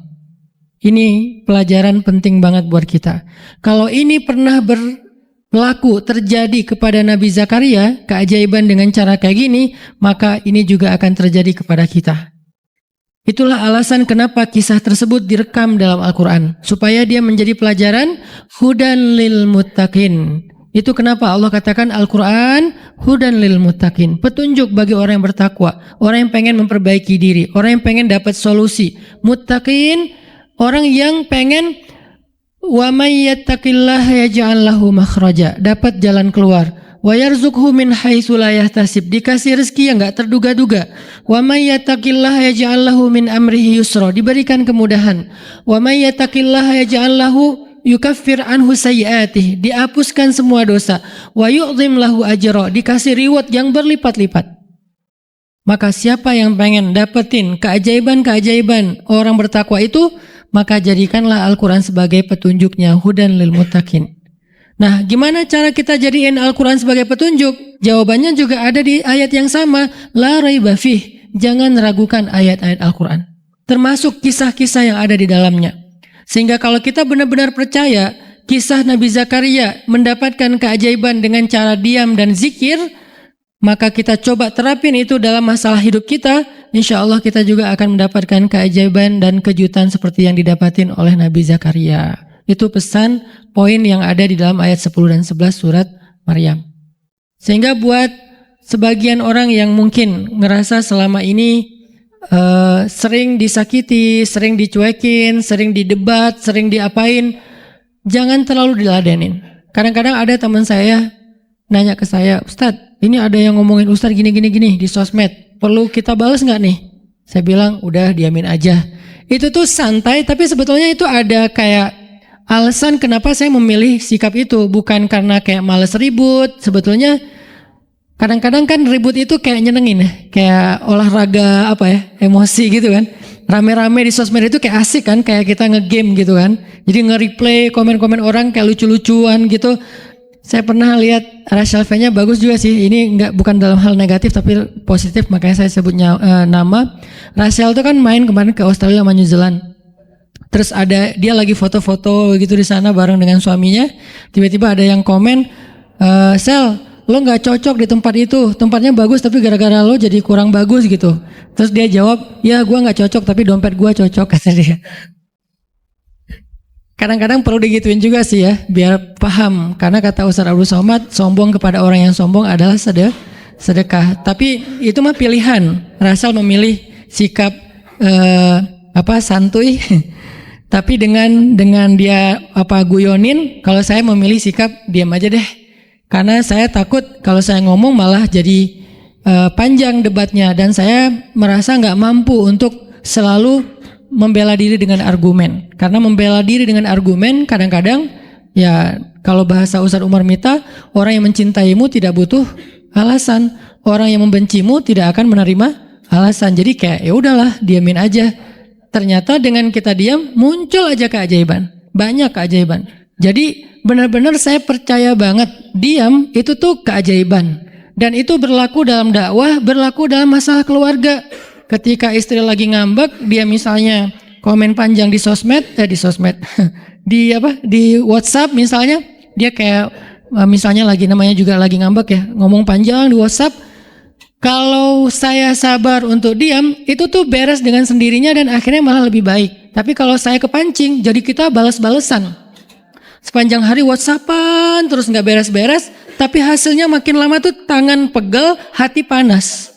Ini pelajaran penting banget buat kita. Kalau ini pernah berlaku terjadi kepada Nabi Zakaria, keajaiban dengan cara kayak gini, maka ini juga akan terjadi kepada kita. Itulah alasan kenapa kisah tersebut direkam dalam Al-Quran, supaya dia menjadi pelajaran hudan lil muttaqin. Itu kenapa Allah katakan Al-Quran hudan lil muttaqin, petunjuk bagi orang yang bertakwa, orang yang pengen memperbaiki diri, orang yang pengen dapat solusi. Muttaqin, orang yang pengen wa may yattaqillaha yaj'al lahu makhraja, dapat jalan keluar. Wa yarzuqhu min haitsu la yahtasib, dikasih rezeki yang enggak terduga-duga. Wa may yattaqillaha yaj'al lahu min amrihi yusra, diberikan kemudahan. Wa may yattaqillaha yaj'al lahu yukaffir anhu sayyi'atihi, dihapuskan semua dosa. Wa yu'dhim lahu ajra, dikasih reward yang berlipat-lipat. Maka siapa yang pengen dapetin keajaiban-keajaiban orang bertakwa itu, maka jadikanlah Al-Quran sebagai petunjuknya, hudan lil muttaqin. Nah, gimana cara kita jadiin Al-Quran sebagai petunjuk? Jawabannya juga ada di ayat yang sama. La raiba fih, jangan ragukan ayat-ayat Al-Quran, termasuk kisah-kisah yang ada di dalamnya. Sehingga kalau kita benar-benar percaya kisah Nabi Zakaria mendapatkan keajaiban dengan cara diam dan zikir, maka kita coba terapin itu dalam masalah hidup kita, insya Allah kita juga akan mendapatkan keajaiban dan kejutan seperti yang didapatin oleh Nabi Zakaria. Itu pesan poin yang ada di dalam ayat 10 dan 11 surat Maryam. Sehingga buat sebagian orang yang mungkin ngerasa selama ini sering disakiti, sering dicuekin, sering didebat, sering diapain, jangan terlalu diladenin. Kadang-kadang ada teman saya nanya ke saya, Ustadz, ini ada yang ngomongin Ustadz gini di sosmed, perlu kita balas nggak nih? Saya bilang, udah diamin aja. Itu tuh santai, tapi sebetulnya itu ada kayak alasan kenapa saya memilih sikap itu. Bukan karena kayak males ribut. Sebetulnya kadang-kadang kan ribut itu kayak nyenengin ya, kayak olahraga emosi gitu kan. Rame-rame di sosmed itu kayak asik kan, kayak kita ngegame gitu kan. Jadi nge-replay komen-komen orang kayak lucu-lucuan gitu. Saya pernah lihat Rachel V-nya bagus juga sih. Ini bukan dalam hal negatif tapi positif, makanya saya sebutnya nama. Rachel itu kan main kemarin ke Australia sama New Zealand. Terus dia lagi foto-foto gitu di sana bareng dengan suaminya. Tiba-tiba ada yang komen, Sel, lo nggak cocok di tempat itu. Tempatnya bagus tapi gara-gara lo jadi kurang bagus gitu. Terus dia jawab, ya gue nggak cocok tapi dompet gue cocok, kata dia. Kadang-kadang perlu digituin juga sih ya, biar paham. Karena kata Ustaz Abdul Somad, sombong kepada orang yang sombong adalah sedekah. Tapi itu mah pilihan. Rachel memilih sikap santuy. Tapi dengan dia guyonin, kalau saya memilih sikap diam aja deh. Karena saya takut kalau saya ngomong malah jadi panjang debatnya, dan saya merasa nggak mampu untuk selalu membela diri dengan argumen. Karena membela diri dengan argumen kadang-kadang ya, kalau bahasa Ustaz Umar Mita, orang yang mencintaimu tidak butuh alasan, orang yang membencimu tidak akan menerima alasan. Jadi kayak ya udahlah, diamin aja. Ternyata dengan kita diam muncul aja keajaiban, banyak keajaiban. Jadi benar-benar saya percaya banget diam itu tuh keajaiban. Dan itu berlaku dalam dakwah, berlaku dalam masalah keluarga. Ketika istri lagi ngambek, dia misalnya komen panjang di sosmed, di WhatsApp misalnya, dia kayak misalnya namanya juga lagi ngambek ya, ngomong panjang di WhatsApp. Kalau saya sabar untuk diam, itu tuh beres dengan sendirinya dan akhirnya malah lebih baik. Tapi kalau saya kepancing, jadi kita balas-balesan. Sepanjang hari WhatsAppan terus nggak beres-beres, tapi hasilnya makin lama tuh tangan pegel, hati panas.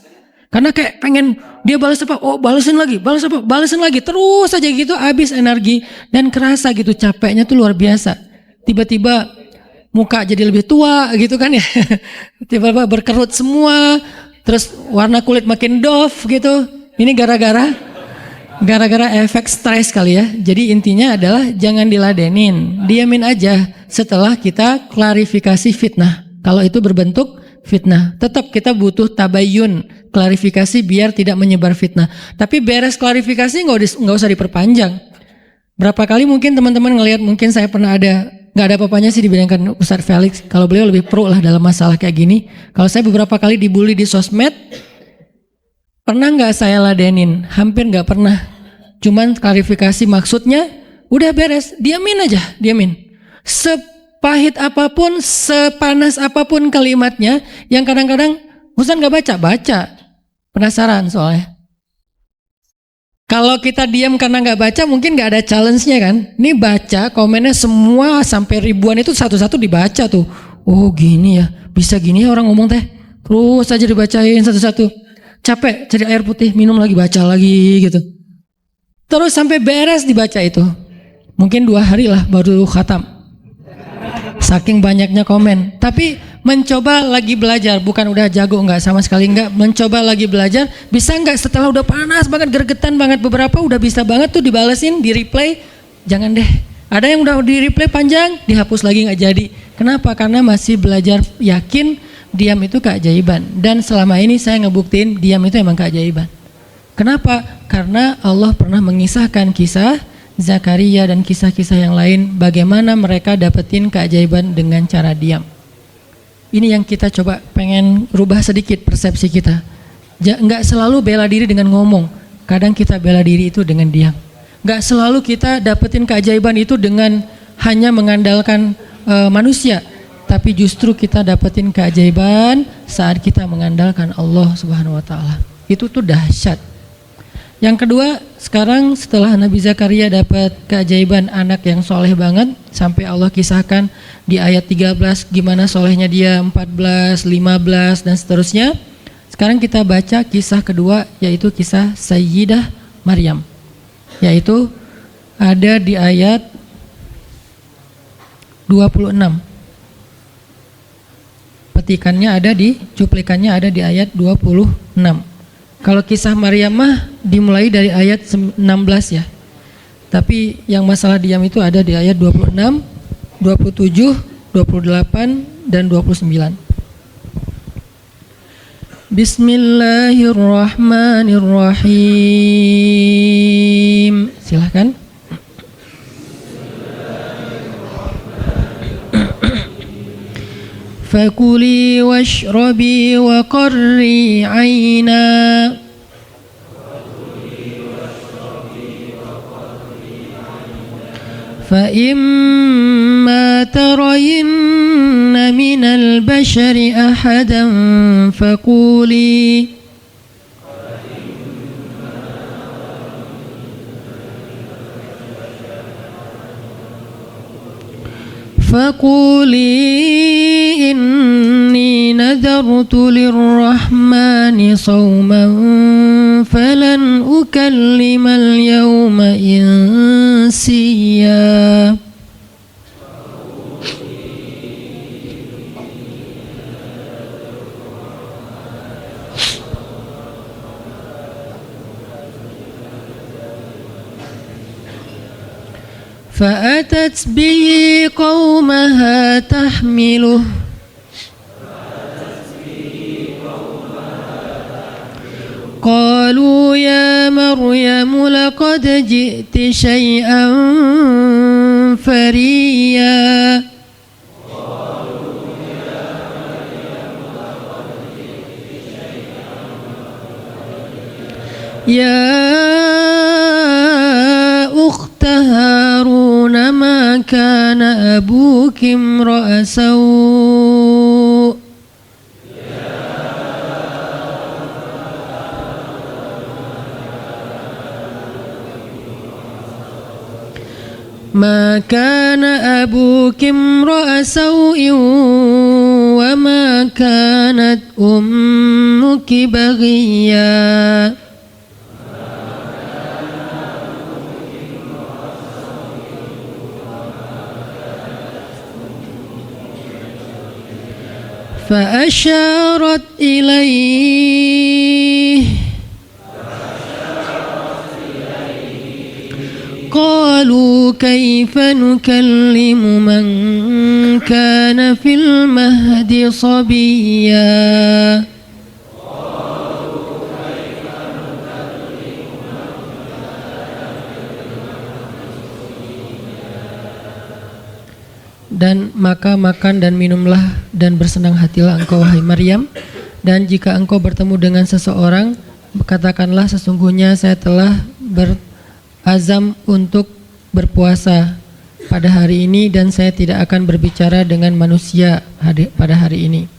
Karena kayak pengen dia balas apa, oh balesin lagi, balas apa, balesin lagi, terus aja gitu, habis energi dan kerasa gitu capeknya tuh luar biasa. Tiba-tiba muka jadi lebih tua gitu kan ya, tiba-tiba berkerut semua, terus warna kulit makin doff gitu. Ini gara-gara efek stres kali ya. Jadi intinya adalah jangan diladenin, diamin aja setelah kita klarifikasi fitnah. Kalau itu berbentuk fitnah, tetap kita butuh tabayun, klarifikasi biar tidak menyebar fitnah. Tapi beres klarifikasi nggak usah diperpanjang. Berapa kali mungkin teman-teman ngelihat, mungkin saya pernah nggak ada apa-apanya sih dibandingkan Ustadz Felix. Kalau beliau lebih pro lah dalam masalah kayak gini. Kalau saya beberapa kali dibully di sosmed, pernah nggak saya ladenin? Hampir nggak pernah. Cuman klarifikasi maksudnya, udah beres, diamin aja, diamin. Sepahit apapun, sepanas apapun kalimatnya, yang kadang-kadang Ustadz nggak baca, penasaran soalnya. Kalau kita diam karena nggak baca, mungkin nggak ada challenge-nya kan. Ini baca, komennya semua sampai ribuan itu satu-satu dibaca tuh. Oh gini ya, bisa gini ya orang ngomong teh. Terus aja dibacain satu-satu. Capek, cari air putih, minum lagi, baca lagi gitu. Terus sampai beres dibaca itu. Mungkin 2 hari lah baru khatam. Saking banyaknya komen. Tapi mencoba lagi belajar, bukan udah jago enggak, sama sekali enggak. Mencoba lagi belajar, bisa enggak setelah udah panas banget, gregetan banget, beberapa udah bisa banget tuh dibalesin, di replay. Jangan deh. Ada yang udah di replay panjang, dihapus lagi enggak jadi. Kenapa? Karena masih belajar yakin diam itu keajaiban. Dan selama ini saya ngebuktiin diam itu emang keajaiban. Kenapa? Karena Allah pernah mengisahkan kisah Zakaria dan kisah-kisah yang lain, bagaimana mereka dapetin keajaiban dengan cara diam. Ini yang kita coba pengen rubah sedikit persepsi kita. Nggak selalu bela diri dengan ngomong, kadang kita bela diri itu dengan diam. Nggak selalu kita dapetin keajaiban itu dengan hanya mengandalkan manusia, tapi justru kita dapetin keajaiban saat kita mengandalkan Allah Subhanahu wa Ta'ala. Itu tuh dahsyat. Yang kedua, sekarang setelah Nabi Zakaria dapat keajaiban anak yang soleh banget, sampai Allah kisahkan di ayat 13 gimana solehnya dia, 14, 15 dan seterusnya. Sekarang kita baca kisah kedua, yaitu kisah Sayyidah Maryam, yaitu ada di ayat 26. Petikannya ada di, cuplikannya ada di ayat 26. Kalau kisah Maryam mah dimulai dari ayat 16 ya. Tapi yang masalah diam itu ada di ayat 26, 27, 28 dan 29. Bismillahirrahmanirrahim. Silahkan. فكلي واشربي وقري عينا فإما ترين من البشر أحدا فقولي إني نذرت للرحمن صوما فلن أكلم اليوم إنسيا فأتت به قومها تحمله قالوا يا مريم لقد جئت شيئا فريا يا أخت هارون ما كان أبوك امرأ سوء ما كان أبوك امرأ سوء وما كانت أمك بغيا فأشارت إليه قالوا كيف نكلم من كان في المهد صبيا Dan maka makan dan minumlah dan bersenang hatilah engkau wahai Maryam, dan jika engkau bertemu dengan seseorang katakanlah sesungguhnya saya telah berazam untuk berpuasa pada hari ini dan saya tidak akan berbicara dengan manusia pada hari ini.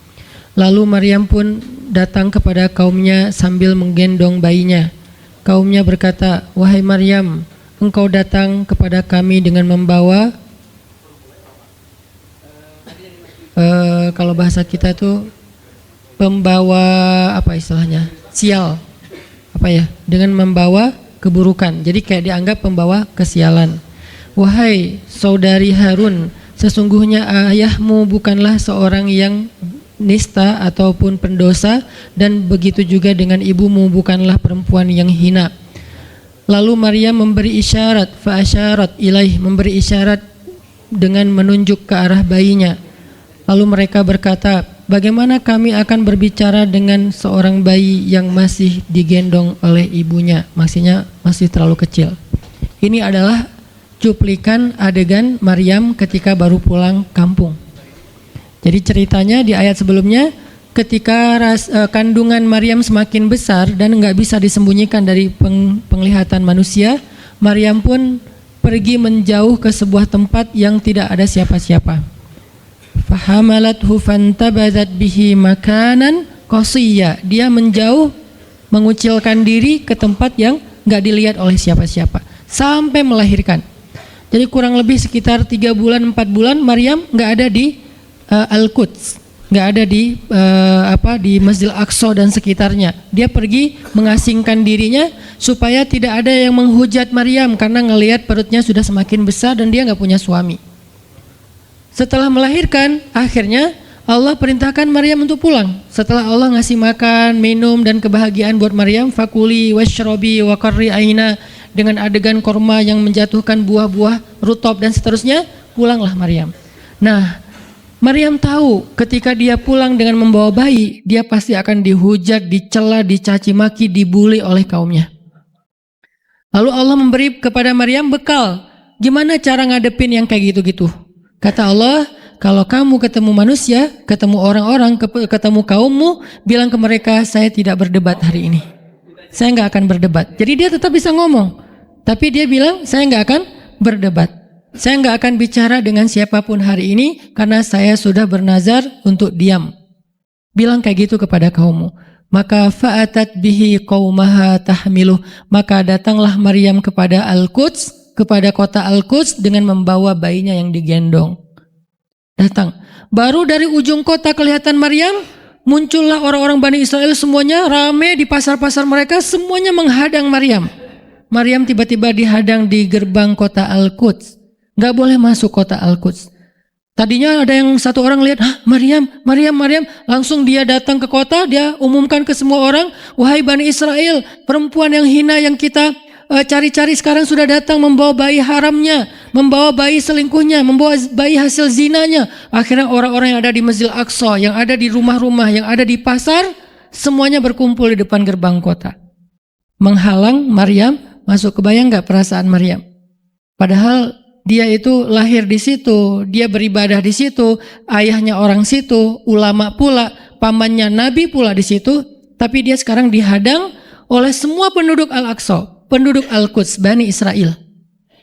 Lalu Maryam pun datang kepada kaumnya sambil menggendong bayinya. Kaumnya berkata, wahai Maryam, engkau datang kepada kami dengan membawa kalau bahasa kita tuh pembawa apa istilahnya, sial apa ya, dengan membawa keburukan, jadi kayak dianggap pembawa kesialan. Wahai saudari Harun, sesungguhnya ayahmu bukanlah seorang yang nista ataupun pendosa, dan begitu juga dengan ibumu bukanlah perempuan yang hina. Lalu Maryam memberi isyarat, fa asyarat ilaih, memberi isyarat dengan menunjuk ke arah bayinya. Lalu mereka berkata, bagaimana kami akan berbicara dengan seorang bayi yang masih digendong oleh ibunya, maksudnya masih terlalu kecil. Ini adalah cuplikan adegan Maryam ketika baru pulang kampung. Jadi ceritanya di ayat sebelumnya, ketika kandungan Maryam semakin besar dan nggak bisa disembunyikan dari penglihatan manusia, Maryam pun pergi menjauh ke sebuah tempat yang tidak ada siapa-siapa. Fahamalathu fantabadat bihi makanan qasiyya. Dia menjauh, mengucilkan diri ke tempat yang nggak dilihat oleh siapa-siapa sampai melahirkan. Jadi kurang lebih sekitar 3 bulan 4 bulan Maryam nggak ada di Al-Quds, nggak ada di di Masjidil Aqsa dan sekitarnya. Dia pergi mengasingkan dirinya supaya tidak ada yang menghujat Maryam karena ngelihat perutnya sudah semakin besar dan dia nggak punya suami. Setelah melahirkan, akhirnya Allah perintahkan Maryam untuk pulang. Setelah Allah ngasih makan, minum dan kebahagiaan buat Maryam, fakuli washrobi wa qarri aina, dengan adegan korma yang menjatuhkan buah-buah rutop dan seterusnya, pulanglah Maryam. Nah, Maryam tahu ketika dia pulang dengan membawa bayi, dia pasti akan dihujat, dicela, dicaci maki, dibully oleh kaumnya. Lalu Allah memberi kepada Maryam bekal. Gimana cara ngadepin yang kayak gitu-gitu? Kata Allah, kalau kamu ketemu manusia, ketemu orang-orang, ketemu kaummu, bilang ke mereka, saya tidak berdebat hari ini. Saya nggak akan berdebat. Jadi dia tetap bisa ngomong, tapi dia bilang, saya nggak akan berdebat. Saya nggak akan bicara dengan siapapun hari ini, karena saya sudah bernazar untuk diam. Bilang kayak gitu kepada kaummu. Maka fa'atat bihi qaumaha tahmiluh. Maka datanglah Maryam kepada Al-Quds, kepada kota Al-Quds dengan membawa bayinya yang digendong. Datang. Baru dari ujung kota kelihatan Maryam, muncullah orang-orang Bani Israel semuanya rame di pasar-pasar mereka, semuanya menghadang Maryam. Maryam tiba-tiba dihadang di gerbang kota Al-Quds. Gak boleh masuk kota Al-Quds. Tadinya ada yang satu orang lihat, Maryam, langsung dia datang ke kota, dia umumkan ke semua orang, wahai Bani Israel, perempuan yang hina yang kita cari-cari sekarang sudah datang membawa bayi haramnya, membawa bayi selingkuhnya, membawa bayi hasil zinanya. Akhirnya orang-orang yang ada di Masjidil Aqsa, yang ada di rumah-rumah, yang ada di pasar, semuanya berkumpul di depan gerbang kota, menghalang Maryam masuk. Kebayang gak perasaan Maryam? Padahal dia itu lahir di situ, dia beribadah di situ, ayahnya orang situ, ulama pula, pamannya Nabi pula di situ, tapi dia sekarang dihadang oleh semua penduduk Al-Aqsa, penduduk Al-Quds, Bani Israel.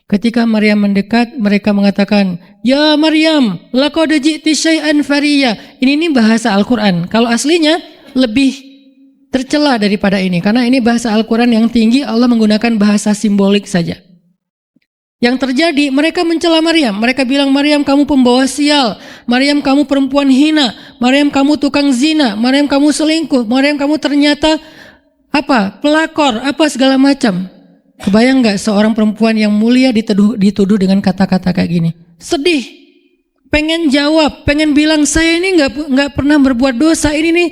Ketika Maryam mendekat, mereka mengatakan, ya Maryam, laqad ji'ti syai'an fariya. Ini bahasa Al-Quran. Kalau aslinya lebih tercela daripada ini, karena ini bahasa Al-Quran yang tinggi, Allah menggunakan bahasa simbolik saja. Yang terjadi, mereka mencela Maryam. Mereka bilang, Maryam kamu pembawa sial, Maryam kamu perempuan hina, Maryam kamu tukang zina, Maryam kamu selingkuh, Maryam kamu ternyata pelakor, segala macam. Kebayang gak seorang perempuan yang mulia dituduh dengan kata-kata kayak gini? Sedih, pengen jawab, pengen bilang, saya ini nggak pernah berbuat dosa, ini nih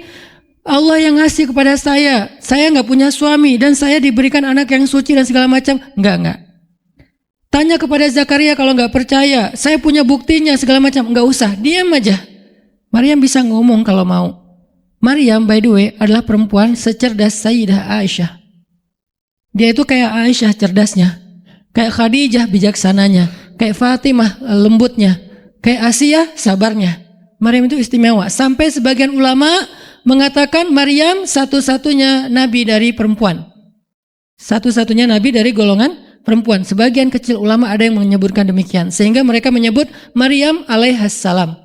Allah yang ngasih kepada saya nggak punya suami dan saya diberikan anak yang suci dan segala macam. Enggak. Tanya kepada Zakaria kalau nggak percaya, saya punya buktinya segala macam. Nggak usah, diam aja. Maryam bisa ngomong kalau mau. Maryam by the way adalah perempuan secerdas Sayyidah Aisyah. Dia itu kayak Aisyah cerdasnya, kayak Khadijah bijaksananya, kayak Fatimah lembutnya, kayak Asiyah sabarnya. Maryam itu istimewa. Sampai sebagian ulama mengatakan Maryam satu-satunya nabi dari perempuan. Satu-satunya nabi dari golongan perempuan. Sebagian kecil ulama ada yang menyebutkan demikian. Sehingga mereka menyebut Maryam alaihassalam.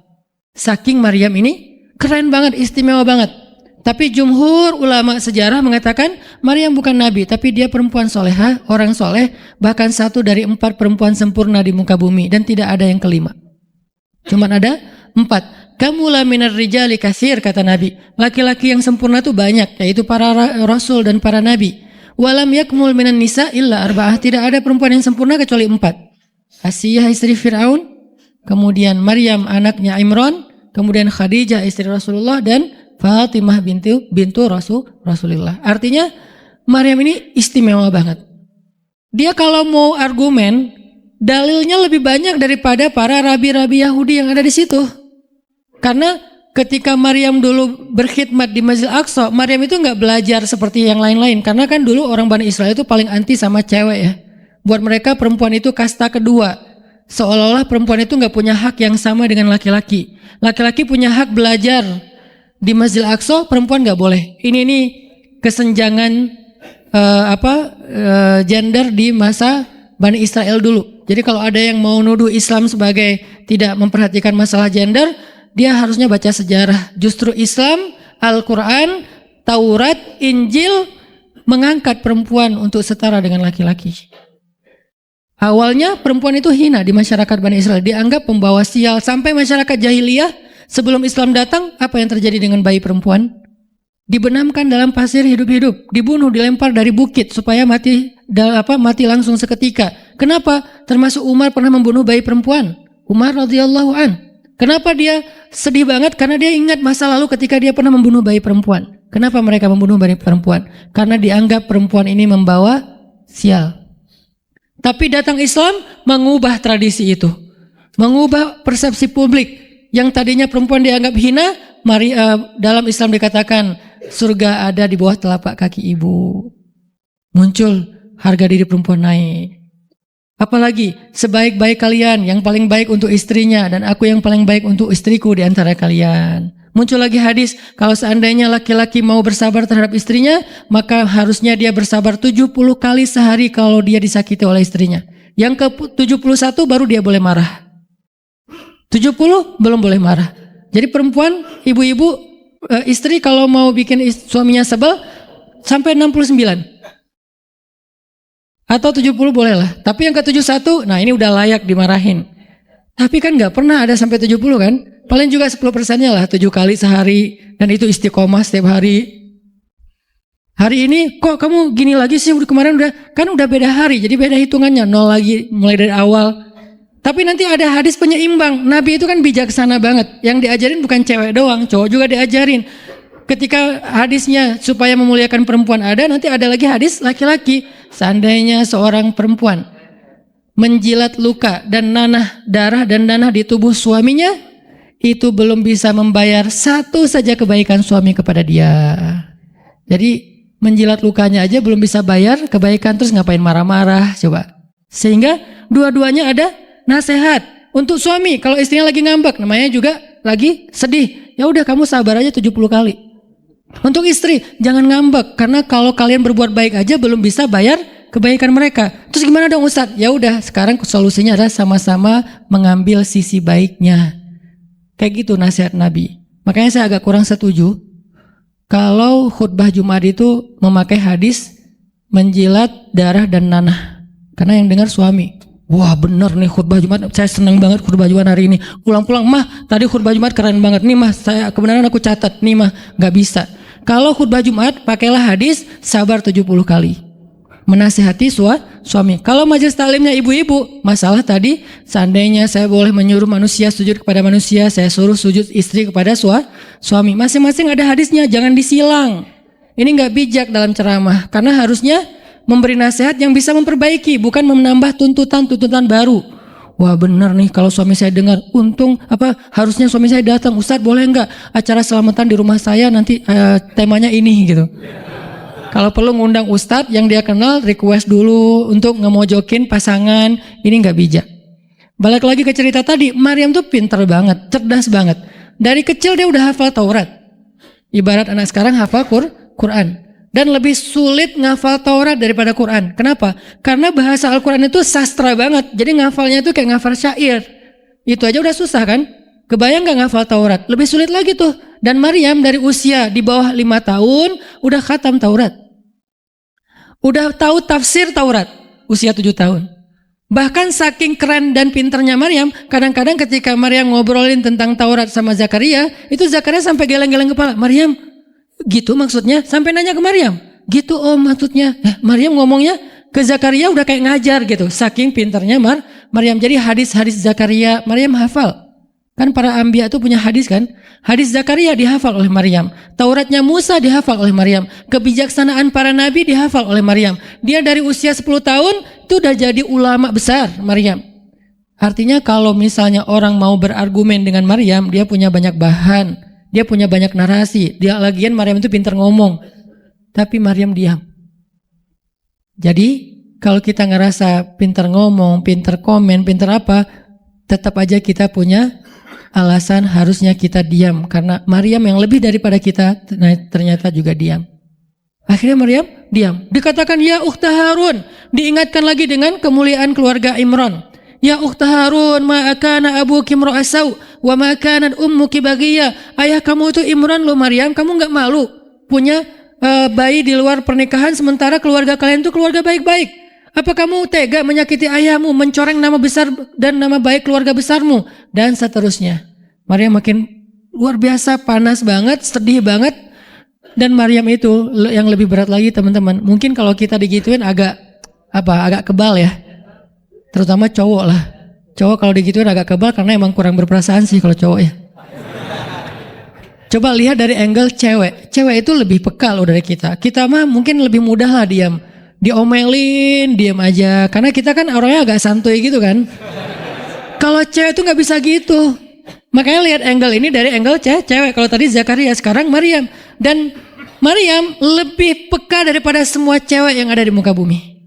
Saking Maryam ini keren banget, istimewa banget. Tapi jumhur ulama sejarah mengatakan Maryam bukan nabi, tapi dia perempuan solehah, orang soleh, bahkan 1 dari 4 perempuan sempurna di muka bumi, dan tidak ada yang kelima. Cuman ada 4. Kamula minar rijali katsir, kata Nabi. Laki-laki yang sempurna itu banyak, yaitu para rasul dan para nabi. Walam yakmul minan nisa illa arba'ah. Tidak ada perempuan yang sempurna kecuali 4. Asiyah istri Fir'aun, kemudian Maryam anaknya Imran, kemudian Khadijah istri Rasulullah, dan Fatimah bintu Rasulullah. Artinya Maryam ini istimewa banget. Dia kalau mau argumen, dalilnya lebih banyak daripada para rabi-rabi Yahudi yang ada di situ. Karena ketika Maryam dulu berkhidmat di Masjid Aqsa, Maryam itu nggak belajar seperti yang lain-lain. Karena kan dulu orang Bani Israel itu paling anti sama cewek ya. Buat mereka perempuan itu kasta kedua. Seolah-olah perempuan itu nggak punya hak yang sama dengan laki-laki. Laki-laki punya hak belajar di Masjid Aqsa, perempuan nggak boleh. Ini kesenjangan gender di masa Bani Israel dulu. Jadi kalau ada yang mau nuduh Islam sebagai tidak memperhatikan masalah gender, dia harusnya baca sejarah. Justru Islam, Al-Quran, Taurat, Injil mengangkat perempuan untuk setara dengan laki-laki. Awalnya perempuan itu hina di masyarakat Bani Israel, dianggap pembawa sial. Sampai masyarakat jahiliyah sebelum Islam datang, apa yang terjadi dengan bayi perempuan? Dibenamkan dalam pasir hidup-hidup, dibunuh, dilempar dari bukit supaya mati langsung seketika. Kenapa? Termasuk Umar pernah membunuh bayi perempuan. Umar radhiyallahu an. Kenapa dia sedih banget? Karena dia ingat masa lalu ketika dia pernah membunuh bayi perempuan. Kenapa mereka membunuh bayi perempuan? Karena dianggap perempuan ini membawa sial. Tapi datang Islam mengubah tradisi itu, mengubah persepsi publik. Yang tadinya perempuan dianggap hina, dalam Islam dikatakan surga ada di bawah telapak kaki ibu. Muncul harga diri perempuan naik. Apalagi sebaik-baik kalian, yang paling baik untuk istrinya, dan aku yang paling baik untuk istriku di antara kalian. Muncul lagi hadis, kalau seandainya laki-laki mau bersabar terhadap istrinya, maka harusnya dia bersabar 70 kali sehari kalau dia disakiti oleh istrinya. Yang ke-71 baru dia boleh marah. 70 belum boleh marah. Jadi perempuan, ibu-ibu, istri kalau mau bikin suaminya sebel sampai 69 atau 70 boleh lah. Tapi yang ke-71, nah ini udah layak dimarahin. Tapi kan nggak pernah ada sampai 70 kan? Paling juga 10%-nya lah, 7 kali sehari, dan itu istiqomah setiap hari. Hari ini kok kamu gini lagi sih, kemarin udah beda hari, jadi beda hitungannya, 0 lagi mulai dari awal. Tapi nanti ada hadis penyeimbang. Nabi itu kan bijaksana banget. Yang diajarin bukan cewek doang, cowok juga diajarin. Ketika hadisnya supaya memuliakan perempuan ada, nanti ada lagi hadis laki-laki. Seandainya seorang perempuan menjilat luka dan darah dan nanah di tubuh suaminya, itu belum bisa membayar satu saja kebaikan suami kepada dia. Jadi menjilat lukanya aja belum bisa bayar kebaikan, terus ngapain marah-marah coba. Sehingga dua-duanya ada nasihat untuk suami. Kalau istrinya lagi ngambek, namanya juga lagi sedih, ya udah kamu sabar aja 70 kali. Untuk istri jangan ngambek, karena kalau kalian berbuat baik aja belum bisa bayar kebaikan mereka. Terus gimana dong Ustadz? Ya udah, sekarang solusinya adalah sama-sama mengambil sisi baiknya. Kayak gitu nasihat Nabi. Makanya saya agak kurang setuju kalau khutbah Jumat itu memakai hadis menjilat darah dan nanah. Karena yang dengar suami. Wah bener nih khutbah Jumat, saya senang banget khutbah Jumat hari ini. Pulang-pulang, mah tadi khutbah Jumat keren banget. Nih mah, kebenaran aku catat. Nih mah, gak bisa. Kalau khutbah Jumat, pakailah hadis sabar 70 kali. Menasihati suami. Kalau majelis taklimnya ibu-ibu, masalah tadi, seandainya saya boleh menyuruh manusia sujud kepada manusia, saya suruh sujud istri kepada suami. Masing-masing ada hadisnya, jangan disilang. Ini gak bijak dalam ceramah, karena harusnya memberi nasihat yang bisa memperbaiki, bukan menambah tuntutan baru. Wah benar nih, kalau suami saya dengar, harusnya suami saya datang, Ustadz boleh nggak acara selamatan di rumah saya nanti temanya ini gitu. Kalau perlu ngundang Ustadz yang dia kenal, request dulu untuk ngemojokin pasangan, ini nggak bijak. Balik lagi ke cerita tadi, Maryam tuh pinter banget, cerdas banget. Dari kecil dia udah hafal Taurat. Ibarat anak sekarang hafal Quran. Dan lebih sulit ngafal Taurat daripada Quran. Kenapa? Karena bahasa Al-Quran itu sastra banget. Jadi ngafalnya itu kayak ngafal syair. Itu aja udah susah kan? Kebayang gak ngafal Taurat? Lebih sulit lagi tuh. Dan Maryam dari usia di bawah 5 tahun udah khatam Taurat. Udah tahu tafsir Taurat usia 7 tahun. Bahkan saking keren dan pinternya Maryam, kadang-kadang ketika Maryam ngobrolin tentang Taurat sama Zakaria, itu Zakaria sampai geleng-geleng kepala. Maryam, gitu maksudnya? Sampai nanya ke Maryam. Gitu om maksudnya. Maryam ngomongnya ke Zakaria udah kayak ngajar gitu. Saking pinternya Maryam. Jadi hadis-hadis Zakaria Maryam hafal. Kan para anbiya itu punya hadis kan? Hadis Zakaria dihafal oleh Maryam. Tauratnya Musa dihafal oleh Maryam. Kebijaksanaan para nabi dihafal oleh Maryam. Dia dari usia 10 tahun itu udah jadi ulama besar Maryam. Artinya kalau misalnya orang mau berargumen dengan Maryam, dia punya banyak bahan, dia punya banyak narasi. Dia lagian Maryam itu pintar ngomong. Tapi Maryam diam. Jadi kalau kita ngerasa pintar ngomong, pintar komen, pintar apa, tetap aja kita punya alasan harusnya kita diam, karena Maryam yang lebih daripada kita ternyata juga diam. Akhirnya Maryam diam. Dikatakan ya ukhta Harun, diingatkan lagi dengan kemuliaan keluarga Imran. Ya ukhta Harun, ma kana abuki imra'asau wa ma kanat ummuki baghiya. Ayah kamu itu Imran loh Maryam, kamu enggak malu punya bayi di luar pernikahan sementara keluarga kalian itu keluarga baik-baik. Apa kamu tega menyakiti ayahmu, mencoreng nama besar dan nama baik keluarga besarmu, dan seterusnya. Maryam makin luar biasa, panas banget, sedih banget. Dan Maryam itu yang lebih berat lagi teman-teman. Mungkin kalau kita digituin agak kebal ya. Terutama cowok lah. Cowok kalau digituin agak kebal karena emang kurang berperasaan sih kalau cowok ya. Coba lihat dari angle cewek. Cewek itu lebih peka loh dari kita. Kita mah mungkin lebih mudah lah diam. Diomelin, diam aja. Karena kita kan orangnya agak santuy gitu kan. Kalau cewek itu nggak bisa gitu. Makanya lihat angle ini dari angle cewek. Kalau tadi Zakaria, sekarang Maryam. Dan Maryam lebih peka daripada semua cewek yang ada di muka bumi.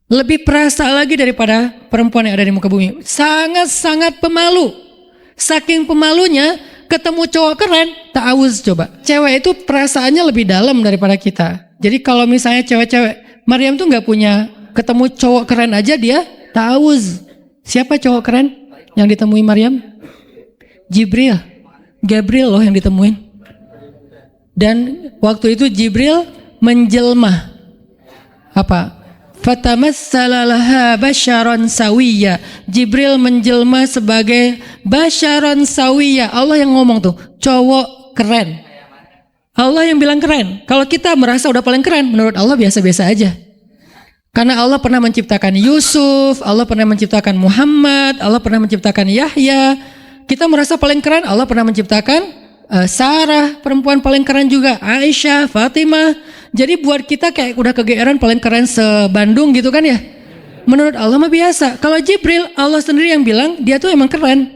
Lebih perasa lagi daripada perempuan yang ada di muka bumi. Sangat-sangat pemalu. Saking pemalunya, ketemu cowok keren, ta'awuz coba. Cewek itu perasaannya lebih dalam daripada kita. Jadi kalau misalnya cewek-cewek, Maryam tuh nggak punya, ketemu cowok keren aja dia ta'awuz. Siapa cowok keren yang ditemui Maryam? Gabriel loh yang ditemuin. Dan waktu itu Jibril menjelma apa? Fatamassala laha basyaran sawiyya. Jibril menjelma sebagai basyaran sawiyya. Allah yang ngomong tuh, cowok keren. Allah yang bilang keren. Kalau kita merasa udah paling keren, menurut Allah biasa-biasa aja. Karena Allah pernah menciptakan Yusuf, Allah pernah menciptakan Muhammad, Allah pernah menciptakan Yahya. Kita merasa paling keren, Allah pernah menciptakan Sarah, perempuan paling keren juga, Aisyah, Fatimah. Jadi buat kita kayak udah kegeeran paling keren se-Bandung gitu kan ya. Menurut Allah mah biasa. Kalau Jibril, Allah sendiri yang bilang dia tuh emang keren.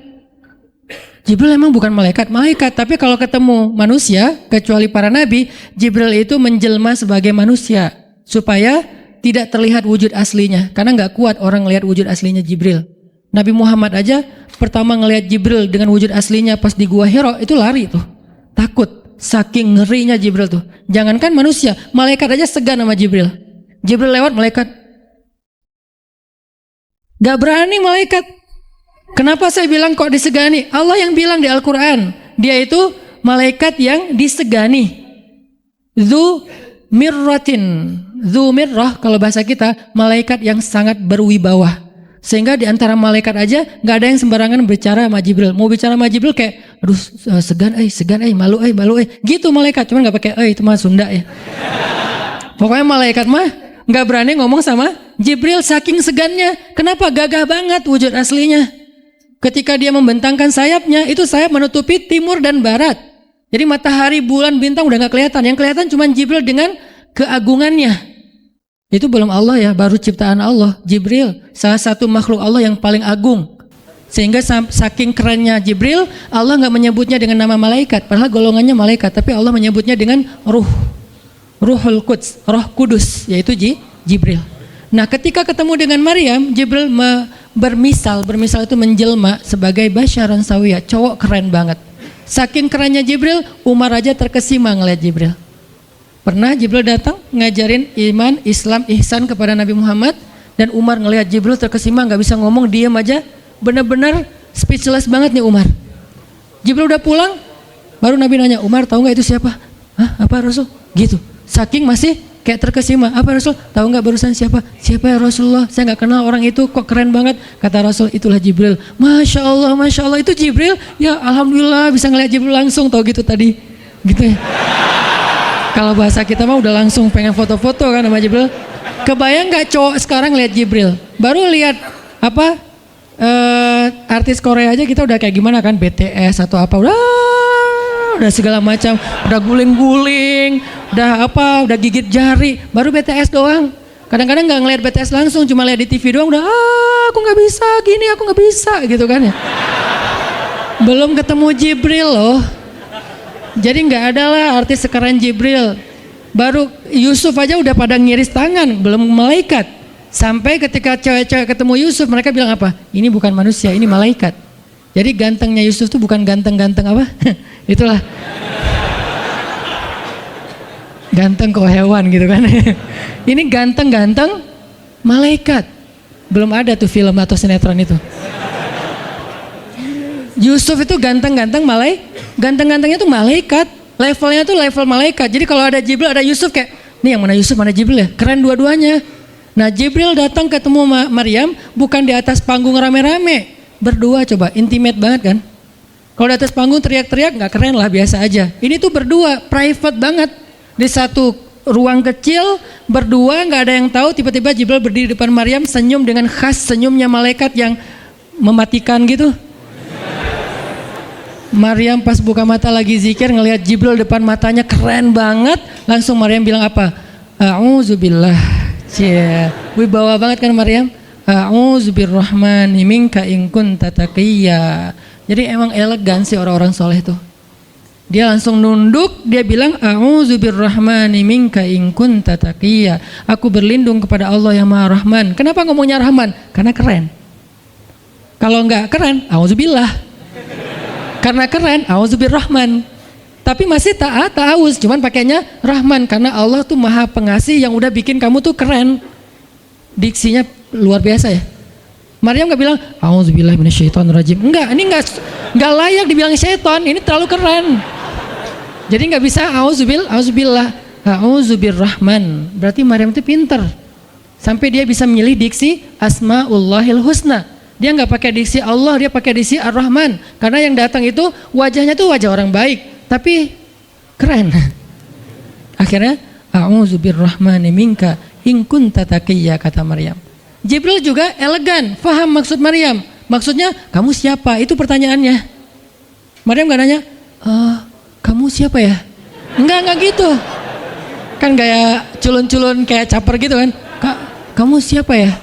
Jibril emang bukan malaikat, tapi kalau ketemu manusia, kecuali para nabi, Jibril itu menjelma sebagai manusia supaya tidak terlihat wujud aslinya, karena nggak kuat orang lihat wujud aslinya Jibril. Nabi Muhammad aja pertama ngelihat Jibril dengan wujud aslinya pas di Gua Hira itu lari tuh, takut, saking ngerinya Jibril tuh. Jangankan manusia, malaikat aja segan sama Jibril. Jibril lewat, malaikat nggak berani malaikat. Kenapa saya bilang kok disegani? Allah yang bilang di Al-Quran, dia itu malaikat yang disegani. Dzu mirrah kalau bahasa kita, malaikat yang sangat berwibawa. Sehingga di antara malaikat aja nggak ada yang sembarangan bicara sama Jibril. Mau bicara sama Jibril kayak, aduh segan, malu, gitu malaikat. Cuman nggak pakai, itu mah Sunda ya. Pokoknya malaikat mah nggak berani ngomong sama Jibril saking segannya. Kenapa? Gagah banget wujud aslinya. Ketika dia membentangkan sayapnya, itu sayap menutupi timur dan barat. Jadi matahari, bulan, bintang udah gak kelihatan. Yang kelihatan cuma Jibril dengan keagungannya. Itu belum Allah ya, baru ciptaan Allah. Jibril, salah satu makhluk Allah yang paling agung. Sehingga saking kerennya Jibril, Allah gak menyebutnya dengan nama malaikat. Padahal golongannya malaikat, tapi Allah menyebutnya dengan Ruhul Quds, Roh Kudus, yaitu Jibril. Nah ketika ketemu dengan Maryam, Jibril bermisal itu menjelma sebagai basyaran sawiyah, cowok keren banget. Saking kerennya Jibril, Umar aja terkesima ngeliat Jibril. Pernah Jibril datang ngajarin iman, Islam, ihsan kepada Nabi Muhammad, dan Umar ngeliat Jibril terkesima, nggak bisa ngomong, diam aja, benar-benar speechless banget nih Umar. Jibril udah pulang, baru Nabi nanya, Umar tahu nggak itu siapa? Hah, apa Rasul? Gitu. Saking masih kayak terkesima, apa Rasul? Tahu nggak barusan siapa? Siapa ya Rasulullah? Saya nggak kenal orang itu, kok keren banget. Kata Rasul, itulah Jibril. Masya Allah, itu Jibril. Ya Alhamdulillah bisa ngeliat Jibril langsung, tau gitu tadi. Gitu ya. Kalau bahasa kita mah udah langsung pengen foto-foto kan sama Jibril. Kebayang nggak cowok sekarang lihat Jibril? Baru lihat apa? artis Korea aja kita udah kayak gimana kan, BTS atau apa, udah segala macam, udah guling-guling, udah gigit jari, baru BTS doang. Kadang-kadang nggak ngeliat BTS langsung, cuma lihat di TV doang, udah aku nggak bisa gini, aku nggak bisa gitu kan ya. Belum ketemu Jibril loh. Jadi nggak ada lah artis sekeren Jibril. Baru Yusuf aja udah pada ngiris tangan, belum malaikat. Sampai ketika cewek-cewek ketemu Yusuf, mereka bilang apa? Ini bukan manusia, ini malaikat. Jadi gantengnya Yusuf tuh bukan ganteng-ganteng apa? Itulah. Ganteng kok hewan gitu kan. Ini ganteng-ganteng malaikat. Belum ada tuh film atau sinetron itu. Yusuf itu ganteng-ganteng ganteng-gantengnya tuh malaikat. Levelnya tuh level malaikat. Jadi kalau ada Jibril, ada Yusuf kayak, nih yang mana Yusuf, mana Jibril ya? Keren dua-duanya. Nah Jibril datang ketemu Maryam bukan di atas panggung rame-rame. Berdua coba, intimate banget kan? Kalau di atas panggung teriak-teriak nggak keren lah, biasa aja. Ini tuh berdua, private banget. Di satu ruang kecil, berdua nggak ada yang tahu, tiba-tiba Jibril berdiri di depan Maryam, senyum dengan khas senyumnya malaikat yang mematikan gitu. Maryam pas buka mata lagi zikir, ngelihat Jibril depan matanya keren banget, langsung Maryam bilang apa? A'udzubillah. Cie, wibawa banget kan Maryam? A'udzubirrahmani minka in kunta taqiyya. Jadi emang elegan sih orang-orang soleh tuh. Dia langsung nunduk, dia bilang A'udzubirrahmani minka in kunta taqiyya. Aku berlindung kepada Allah yang Maha Rahman. Kenapa ngomongnya Rahman? Karena keren. Kalau enggak keren, a'udzubillah. Karena keren, a'udzubirrahman. Tapi masih ta'awuz, cuman pakainya Rahman karena Allah tuh Maha Pengasih yang udah bikin kamu tuh keren. Diksinya luar biasa ya. Maryam nggak bilang a'udzubillahi minasyaitonirrajim. Enggak, ini enggak layak dibilang syaitan, ini terlalu keren. Jadi nggak bisa a'udzubillah, a'udzubirrahman. Berarti Maryam itu pinter. Sampai dia bisa milih diksi Asmaullahil Husna. Dia nggak pakai diksi Allah, dia pakai diksi Ar-Rahman. Karena yang datang itu wajahnya tuh wajah orang baik, tapi keren. Akhirnya a'udzubirrahmani minka in kunta taqiyya, kata Maryam. Jibril juga elegan, faham maksud Maryam. Maksudnya kamu siapa? Itu pertanyaannya. Maryam gak nanya, kamu siapa ya? Enggak gitu. Kan gaya culun-culun kayak caper gitu kan. Kak, kamu siapa ya?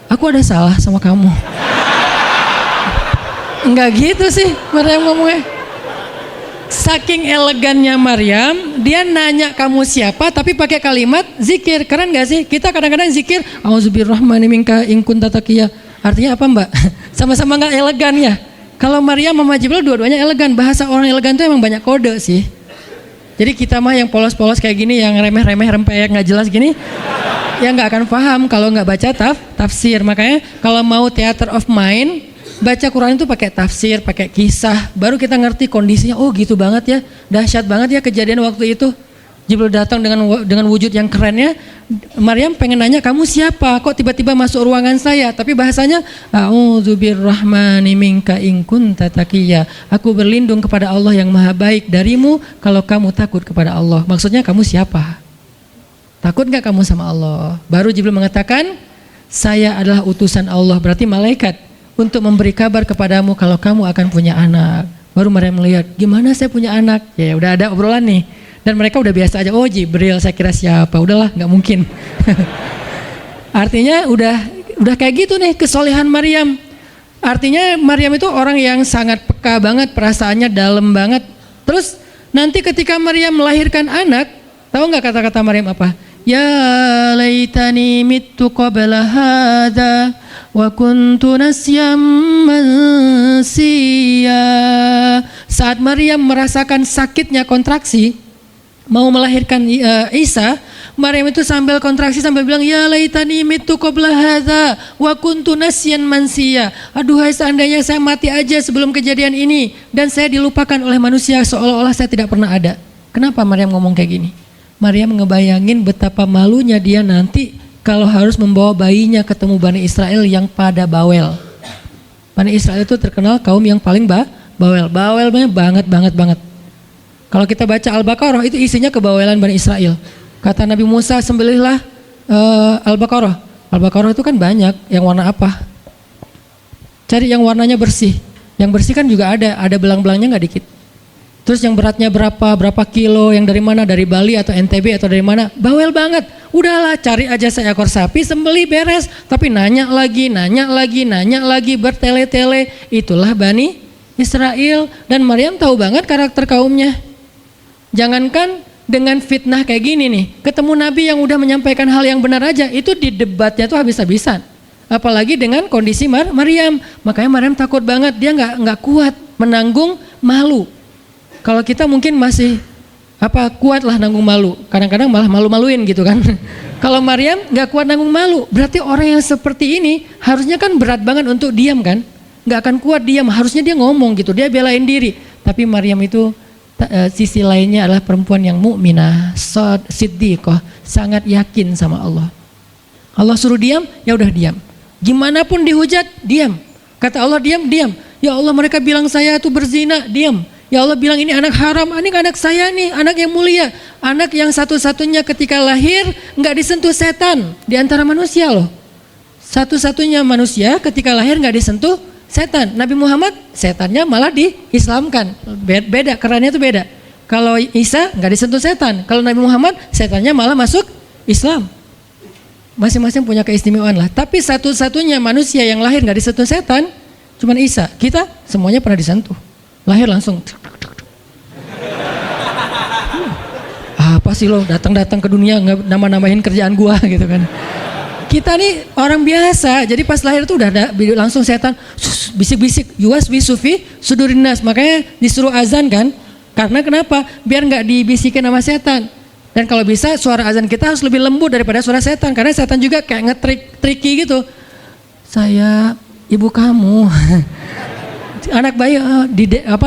Aku ada salah sama kamu. Enggak gitu sih Maryam ngomongnya. Saking elegannya Maryam, dia nanya kamu siapa tapi pakai kalimat zikir. Keren gak sih? Kita kadang-kadang zikir a'udzubirrahmani minka in kunta taqiyya. Artinya apa Mbak? Sama-sama gak elegan ya. Kalau Maryam sama Jibril dua-duanya elegan. Bahasa orang elegan itu emang banyak kode sih. Jadi kita mah yang polos-polos kayak gini, yang remeh-remeh rempeyek gak jelas gini, ya gak akan paham kalau gak baca tafsir. Makanya kalau mau theater of mind, baca Quran itu pakai tafsir, pakai kisah, baru kita ngerti kondisinya. Oh gitu banget ya, dahsyat banget ya kejadian waktu itu. Jibril datang dengan wujud yang kerennya. Maryam pengen nanya kamu siapa? Kok tiba-tiba masuk ruangan saya? Tapi bahasanya a'udzubirrahmani minka in kunta taqiyya. Aku berlindung kepada Allah yang Maha Baik darimu kalau kamu takut kepada Allah. Maksudnya kamu siapa? Takut nggak kamu sama Allah? Baru Jibril mengatakan saya adalah utusan Allah, berarti malaikat, untuk memberi kabar kepadamu kalau kamu akan punya anak. Baru Maryam melihat, gimana saya punya anak? Ya udah ada obrolan nih. Dan mereka udah biasa aja, oh Jibril, saya kira siapa? Udahlah, nggak mungkin. Artinya udah kayak gitu nih kesolehan Maryam. Artinya Maryam itu orang yang sangat peka banget, perasaannya dalam banget. Terus nanti ketika Maryam melahirkan anak, tahu nggak kata-kata Maryam apa? Ya laitani mittu qabla hadza wa kuntu nasyam mansiya. Saat Maryam merasakan sakitnya kontraksi, mau melahirkan Isa, Maryam itu sambil kontraksi sambil bilang ya laitani mittu qabla hadza wa kuntu nasyan mansiya. Aduhai seandainya saya mati aja sebelum kejadian ini dan saya dilupakan oleh manusia seolah-olah saya tidak pernah ada. Kenapa Maryam ngomong kayak gini? Maryam ngebayangin betapa malunya dia nanti kalau harus membawa bayinya ketemu Bani Israel yang pada bawel. Bani Israel itu terkenal kaum yang paling bawel. Bawelnya banget. Kalau kita baca Al-Baqarah itu isinya kebawelan Bani Israel. Kata Nabi Musa, sembelihlah Al-Baqarah. Al-Baqarah itu kan banyak, yang warna apa? Cari yang warnanya bersih. Yang bersih kan juga ada belang-belangnya nggak dikit. Terus yang beratnya berapa kilo, yang dari mana, dari Bali atau NTB atau dari mana, bawel banget. Udahlah cari aja seekor sapi, sembeli beres. Tapi nanya lagi, bertele-tele. Itulah Bani Israel. Dan Maryam tahu banget karakter kaumnya. Jangankan dengan fitnah kayak gini nih, ketemu Nabi yang udah menyampaikan hal yang benar aja, itu di debatnya tuh habis-habisan. Apalagi dengan kondisi Maryam. Makanya Maryam takut banget, dia nggak kuat menanggung malu. Kalau kita mungkin masih kuat lah nanggung malu, kadang-kadang malah malu-maluin gitu kan. Kalau Maryam nggak kuat nanggung malu, berarti orang yang seperti ini harusnya kan berat banget untuk diam kan, nggak akan kuat diam, harusnya dia ngomong gitu, dia belain diri. Tapi Maryam itu sisi lainnya adalah perempuan yang mukminah, siddiqah, sangat yakin sama Allah. Allah suruh diam, ya udah diam. Gimana pun dihujat, diam. Kata Allah diam. Ya Allah mereka bilang saya tuh berzina, diam. Ya Allah bilang ini anak haram, ini anak saya nih, anak yang mulia, anak yang satu-satunya ketika lahir nggak disentuh setan di antara manusia loh. Satu-satunya manusia ketika lahir nggak disentuh setan. Nabi Muhammad setannya malah diislamkan, beda, kerannya itu beda. Kalau Isa nggak disentuh setan, kalau Nabi Muhammad setannya malah masuk Islam. Masing-masing punya keistimewaan lah. Tapi satu-satunya manusia yang lahir nggak disentuh setan, cuman Isa. Kita semuanya pernah disentuh. Lahir langsung. Apa sih lo datang-datang ke dunia nggak nambah-nambahin kerjaan gua gitu kan. Kita nih orang biasa, jadi pas lahir tuh udah ada langsung setan bisik-bisik, yuwas bisufi sudurinas. Makanya disuruh azan kan. Karena kenapa? Biar nggak dibisikin sama setan. Dan kalau bisa suara azan kita harus lebih lembut daripada suara setan, karena setan juga kayak nge-tricky gitu. Saya ibu kamu. Anak bayi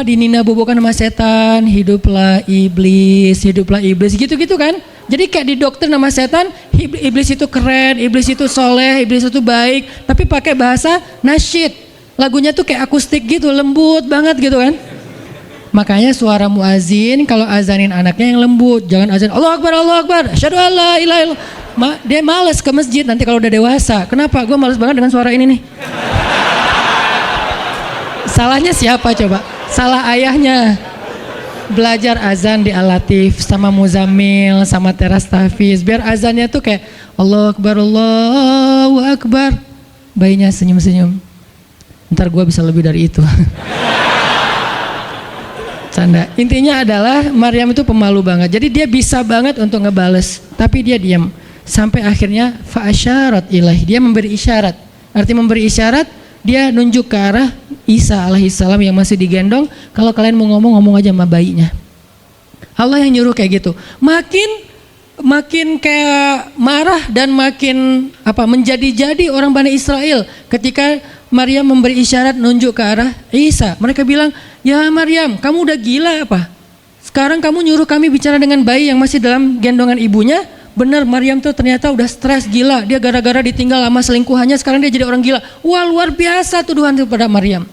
dinina bobokan sama setan, hiduplah iblis gitu-gitu kan. Jadi kayak didoktrin sama setan, iblis itu keren, iblis itu soleh, iblis itu baik, tapi pakai bahasa nasyid. Lagunya tuh kayak akustik gitu, lembut banget gitu kan. Makanya suara muazin kalau azanin anaknya yang lembut, jangan azan Allahu Akbar, asyhadu alla ilaha illallah. Dia malas ke masjid nanti kalau udah dewasa. Kenapa? Gue malas banget dengan suara ini nih. Salahnya siapa coba? Salah ayahnya. Belajar azan di Al-Latif sama Muzammil sama Teras Tahfiz, biar azannya tuh kayak Allahu Akbar. Bayinya senyum-senyum. Ntar gue bisa lebih dari itu. Canda. Intinya adalah Maryam itu pemalu banget. Jadi dia bisa banget untuk ngebales, tapi dia diam. Sampai akhirnya fa'asyarat ilaih, dia memberi isyarat. Arti memberi isyarat, dia nunjuk ke arah Isa alaihissalam yang masih digendong. Kalau kalian mau ngomong aja sama bayinya. Allah yang nyuruh kayak gitu. Makin kayak marah dan makin menjadi-jadi orang Bani Israel ketika Maryam memberi isyarat nunjuk ke arah Isa. Mereka bilang, ya Maryam, kamu udah gila apa? Sekarang kamu nyuruh kami bicara dengan bayi yang masih dalam gendongan ibunya. Benar, Maryam tuh ternyata udah stres gila. Dia gara-gara ditinggal sama selingkuhannya, sekarang dia jadi orang gila. Wah, luar biasa tuduhan kepada Maryam.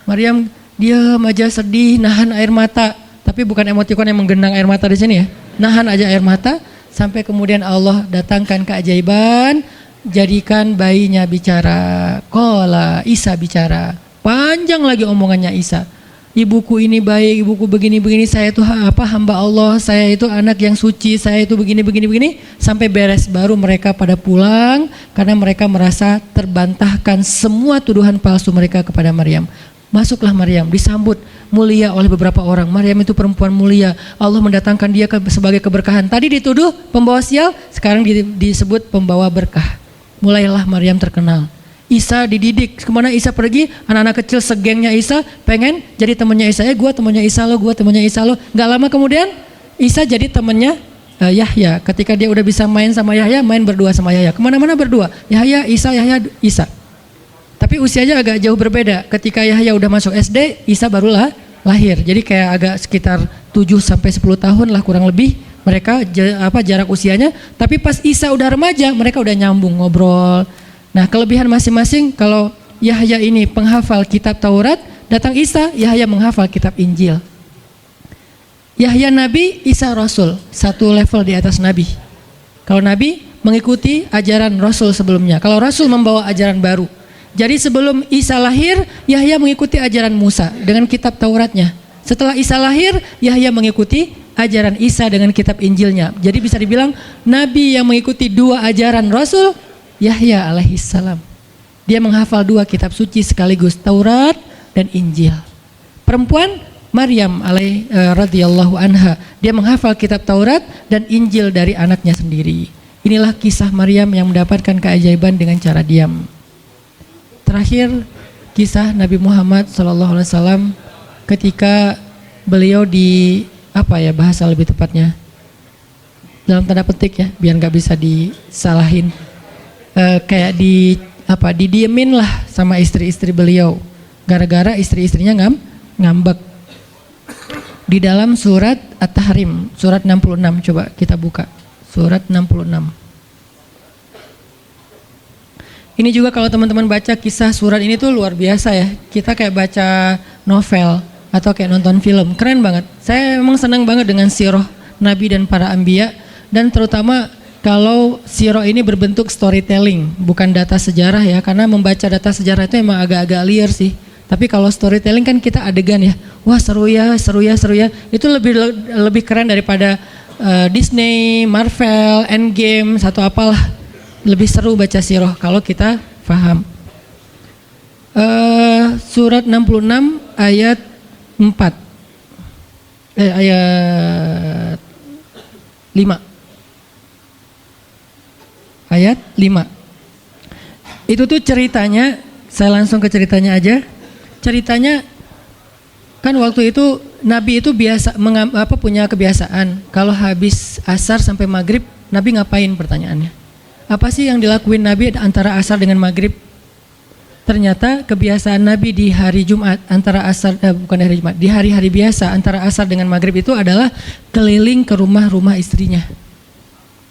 Maryam diam aja, sedih, nahan air mata. Tapi bukan emotikon yang menggenang air mata di sini ya. Nahan aja air mata sampai kemudian Allah datangkan keajaiban, jadikan bayinya bicara. Qala, Isa bicara. Panjang lagi omongannya Isa. Ibuku ini baik, ibuku begini-begini, saya itu hamba Allah, saya itu anak yang suci, saya itu begini-begini, sampai beres. Baru mereka pada pulang karena mereka merasa terbantahkan semua tuduhan palsu mereka kepada Maryam. Masuklah Maryam, disambut mulia oleh beberapa orang. Maryam itu perempuan mulia, Allah mendatangkan dia sebagai keberkahan. Tadi dituduh pembawa sial, sekarang disebut pembawa berkah. Mulailah Maryam terkenal. Isa dididik, kemana Isa pergi, anak-anak kecil segengnya Isa pengen jadi temannya Isa. Gue temannya Isa lo, gue temannya Isa lo. Gak lama kemudian Isa jadi temannya Yahya. Ketika dia udah bisa main sama Yahya, main berdua sama Yahya. Kemana-mana berdua, Yahya, Isa. Tapi usianya agak jauh berbeda. Ketika Yahya udah masuk SD, Isa barulah lahir. Jadi kayak agak sekitar 7-10 tahun lah kurang lebih mereka jarak usianya. Tapi pas Isa udah remaja, mereka udah nyambung ngobrol. Nah, kelebihan masing-masing, kalau Yahya ini penghafal kitab Taurat, datang Isa, Yahya menghafal kitab Injil. Yahya Nabi, Isa Rasul, satu level di atas Nabi. Kalau Nabi mengikuti ajaran Rasul sebelumnya, kalau Rasul membawa ajaran baru. Jadi sebelum Isa lahir, Yahya mengikuti ajaran Musa dengan kitab Tauratnya. Setelah Isa lahir, Yahya mengikuti ajaran Isa dengan kitab Injilnya. Jadi bisa dibilang Nabi yang mengikuti dua ajaran Rasul, Yahya alaihissalam. Dia menghafal dua kitab suci sekaligus, Taurat dan Injil. Perempuan Maryam radhiyallahu anha, dia menghafal kitab Taurat dan Injil dari anaknya sendiri. Inilah kisah Maryam yang mendapatkan keajaiban dengan cara diam. Terakhir, kisah Nabi Muhammad SAW ketika beliau bahasa lebih tepatnya dalam tanda petik ya, biar nggak bisa disalahin, kayak didiemin lah sama istri-istri beliau, gara-gara istri-istrinya ngambek. Di dalam surat At-Tahrim, surat 66, coba kita buka, surat 66. Ini juga kalau teman-teman baca kisah surat ini tuh luar biasa ya. Kita kayak baca novel atau kayak nonton film. Keren banget. Saya memang senang banget dengan sirah Nabi dan para anbiya. Dan terutama kalau sirah ini berbentuk storytelling, bukan data sejarah ya. Karena membaca data sejarah itu emang agak-agak liar sih. Tapi kalau storytelling kan kita adegan ya. Wah seru ya. Itu lebih keren daripada Disney, Marvel, Endgame, atau apalah. Lebih seru baca sirah kalau kita paham. Surat 66 ayat 4. Ayat 5. Ayat 5. Itu tuh ceritanya, saya langsung ke ceritanya aja. Ceritanya kan waktu itu Nabi itu punya kebiasaan kalau habis asar sampai maghrib, Nabi ngapain pertanyaannya? Apa sih yang dilakuin Nabi antara asar dengan maghrib? Ternyata kebiasaan Nabi di hari Jumat di hari-hari biasa antara asar dengan maghrib itu adalah keliling ke rumah-rumah istrinya.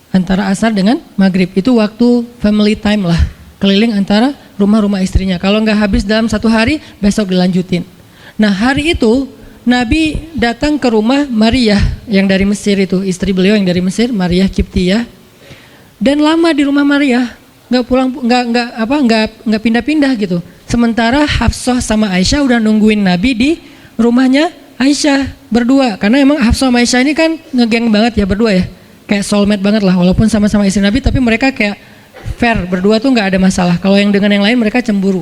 Antara asar dengan maghrib itu waktu family time lah, keliling antara rumah-rumah istrinya. Kalau nggak habis dalam satu hari, besok dilanjutin. Nah hari itu Nabi datang ke rumah Maria yang dari Mesir itu, istri beliau yang dari Mesir, Maria Kiptiyah. Dan lama di rumah Maria, nggak pindah-pindah gitu. Sementara Hafsah sama Aisyah udah nungguin Nabi di rumahnya Aisyah berdua. Karena emang Hafsah sama Aisyah ini kan ngegeng banget ya berdua ya, kayak soulmate banget lah. Walaupun sama-sama istri Nabi, tapi mereka kayak fair berdua tuh nggak ada masalah. Kalau yang dengan yang lain mereka cemburu.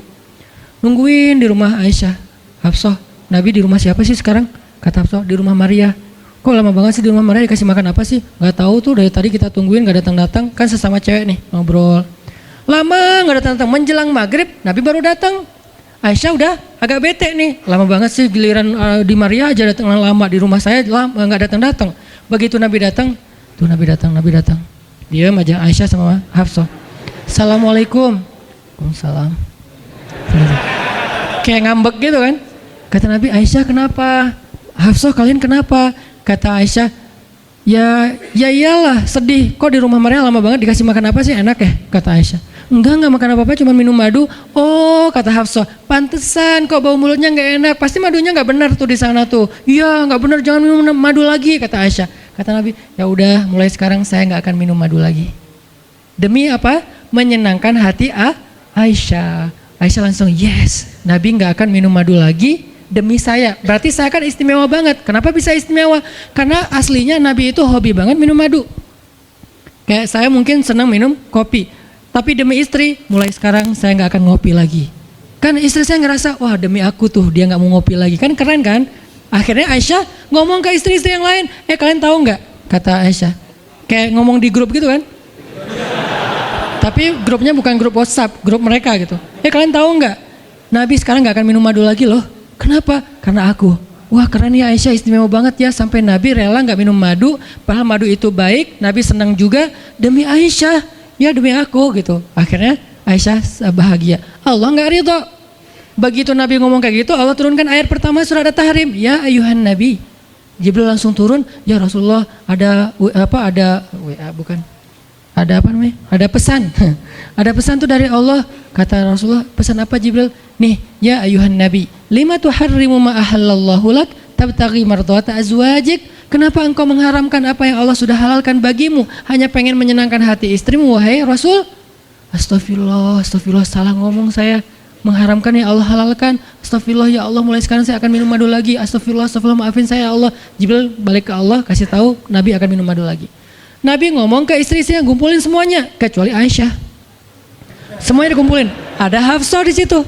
Nungguin di rumah Aisyah. Hafsah, Nabi di rumah siapa sih sekarang? Kata Hafsah, di rumah Maria. Kok lama banget sih di rumah Maria, dikasih makan apa sih? Gak tahu tuh, dari tadi kita tungguin gak datang-datang. Kan sesama cewek nih ngobrol. Lama gak datang-datang, menjelang maghrib Nabi baru datang. Aisyah udah agak bete nih, lama banget sih giliran di Maria aja datang lama, di rumah saya gak datang-datang. Begitu Nabi datang, tuh Nabi datang. Diam aja Aisyah sama Hafsah. Assalamualaikum. Waalaikumsalam. Kayak ngambek gitu kan. Kata Nabi, Aisyah kenapa? Hafsah kalian kenapa? Kata Aisyah, ya iyalah sedih. Kok di rumah Maria lama banget, dikasih makan apa sih, enak ya? Kata Aisyah. Enggak makan apa-apa, cuma minum madu. Oh kata Hafsah, pantesan kok bau mulutnya nggak enak. Pasti madunya nggak benar tuh di sana tuh. Iya nggak benar, jangan minum madu lagi kata Aisyah. Kata Nabi, ya udah mulai sekarang saya nggak akan minum madu lagi. Demi apa? Menyenangkan hati Aisyah. Aisyah langsung yes, Nabi nggak akan minum madu lagi. Demi saya, berarti saya kan istimewa banget. Kenapa bisa istimewa? Karena aslinya Nabi itu hobi banget minum madu. Kayak saya mungkin senang minum kopi, tapi demi istri, mulai sekarang saya nggak akan ngopi lagi. Kan istri saya ngerasa, wah demi aku tuh dia nggak mau ngopi lagi. Kan keren kan? Akhirnya Aisyah ngomong ke istri-istri yang lain, kalian tahu nggak? Kata Aisyah, kayak ngomong di grup gitu kan? Tapi grupnya bukan grup WhatsApp, grup mereka gitu. Kalian tahu nggak? Nabi sekarang nggak akan minum madu lagi loh. Kenapa? Karena aku. Wah keren ya Aisyah, istimewa banget ya, sampai Nabi rela gak minum madu, padahal madu itu baik, Nabi senang juga demi Aisyah, ya demi aku gitu. Akhirnya Aisyah bahagia. Allah gak ridho. Begitu Nabi ngomong kayak gitu, Allah turunkan ayat pertama surat At-Tahrim, ya ayuhan Nabi. Jibril langsung turun, ya Rasulullah ada pesan. Ada pesan tuh dari Allah. Kata Rasulullah, pesan apa Jibril? Nih, ya ayuhan Nabi, lima tuharrimu ma ahallallahu lak tabtaghi mardhata azwajik. Kenapa engkau mengharamkan apa yang Allah sudah halalkan bagimu? Hanya pengen menyenangkan hati istrimu, wahai Rasul? Astagfirullah, salah ngomong saya. mengharamkan ya Allah halalkan. Astagfirullah ya Allah, mulai sekarang saya akan minum madu lagi. Astagfirullah, astagfirullah, maafin saya ya Allah. Jibril balik ke Allah, kasih tahu Nabi akan minum madu lagi. Nabi ngomong ke istri-istrinya, ngumpulin semuanya kecuali Aisyah. Semuanya dikumpulin. Ada Hafsah di situ.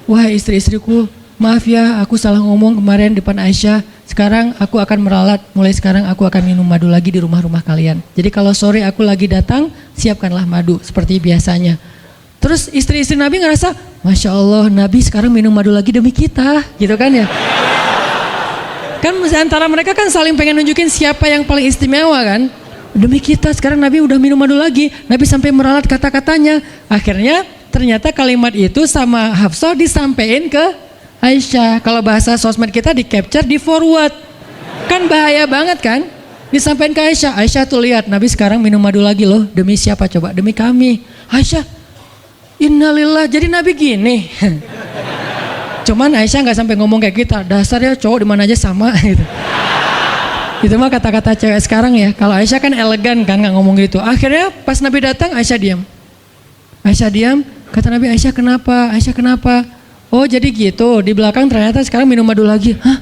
Wahai istri-istriku, maaf ya aku salah ngomong kemarin depan Aisyah. Sekarang aku akan meralat, mulai sekarang aku akan minum madu lagi di rumah-rumah kalian. Jadi kalau sore aku lagi datang, siapkanlah madu seperti biasanya. Terus istri-istri Nabi ngerasa, Masya Allah Nabi sekarang minum madu lagi demi kita, gitu kan ya. Kan antara mereka kan saling pengen nunjukin siapa yang paling istimewa kan. Demi kita sekarang Nabi udah minum madu lagi. Nabi sampai meralat kata-katanya. Akhirnya ternyata kalimat itu sama Hafsah disampaikan ke Aisyah. Kalau bahasa sosmed kita di capture, di forward. Kan bahaya banget kan? Disampaikan ke Aisyah. Aisyah tuh lihat Nabi sekarang minum madu lagi loh. Demi siapa coba? Demi kami. Aisyah, innalillah, jadi Nabi gini. Cuman Aisyah nggak sampai ngomong kayak kita. Dasarnya cowok di mana aja sama gitu. Itu mah kata-kata cewek sekarang ya. Kalau Aisyah kan elegan kan nggak ngomong gitu. Akhirnya pas Nabi datang Aisyah diam. Aisyah diam. Kata Nabi, Aisyah kenapa? Aisyah kenapa? Oh jadi gitu, di belakang ternyata sekarang minum madu lagi. Hah?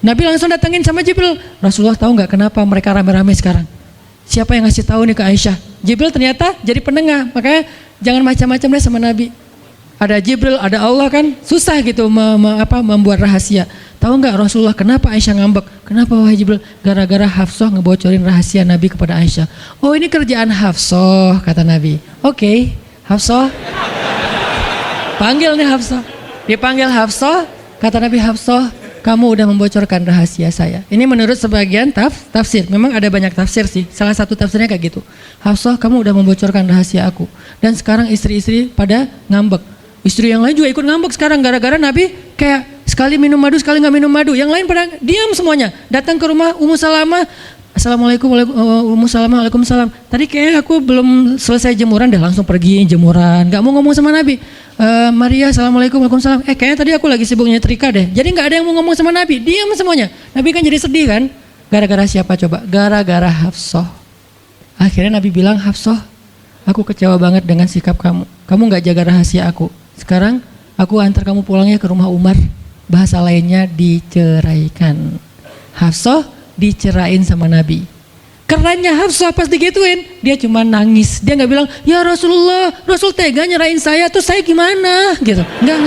Nabi langsung datengin sama Jibril. Rasulullah tahu nggak kenapa mereka rame-rame sekarang? Siapa yang ngasih tahu nih ke Aisyah? Jibril ternyata jadi penengah, makanya jangan macam-macam deh sama Nabi. Ada Jibril, ada Allah kan, susah gitu membuat rahasia. Tahu nggak Rasulullah kenapa Aisyah ngambek? Kenapa wahai Jibril? Gara-gara Hafsah ngebocorin rahasia Nabi kepada Aisyah. Oh ini kerjaan Hafsah, kata Nabi. Oke, Hafsah. Panggil nih Hafsah. Dipanggil Hafsah, kata Nabi, Hafsah, kamu udah membocorkan rahasia saya. Ini menurut sebagian tafsir. Memang ada banyak tafsir sih. Salah satu tafsirnya kayak gitu. Hafsah, kamu udah membocorkan rahasia aku. Dan sekarang istri-istri pada ngambek. Istri yang lain juga ikut ngambek sekarang gara-gara Nabi kayak sekali minum madu, sekali nggak minum madu. Yang lain pada diam semuanya. Datang ke rumah Ummu Salamah. Assalamualaikum, Ummu Salamah, waalaikumsalam. Tadi kayaknya aku belum selesai jemuran, dah langsung pergi jemuran. Gak mau ngomong sama Nabi. Maria, assalamualaikum, waalaikumsalam. Kayaknya tadi aku lagi sibuk nyetrika deh. Jadi gak ada yang mau ngomong sama Nabi. Diam semuanya. Nabi kan jadi sedih kan. Gara-gara siapa coba? Gara-gara Hafsah. Akhirnya Nabi bilang, Hafsah, aku kecewa banget dengan sikap kamu. Kamu gak jaga rahasia aku. Sekarang aku antar kamu pulangnya ke rumah Umar. Bahasa lainnya diceraikan. Hafsah dicerain sama Nabi. Kerennya Hafsah pas digituin, dia cuma nangis. Dia nggak bilang, ya Rasulullah, Rasul tega nyerain saya, terus saya gimana? Gitu. Enggak.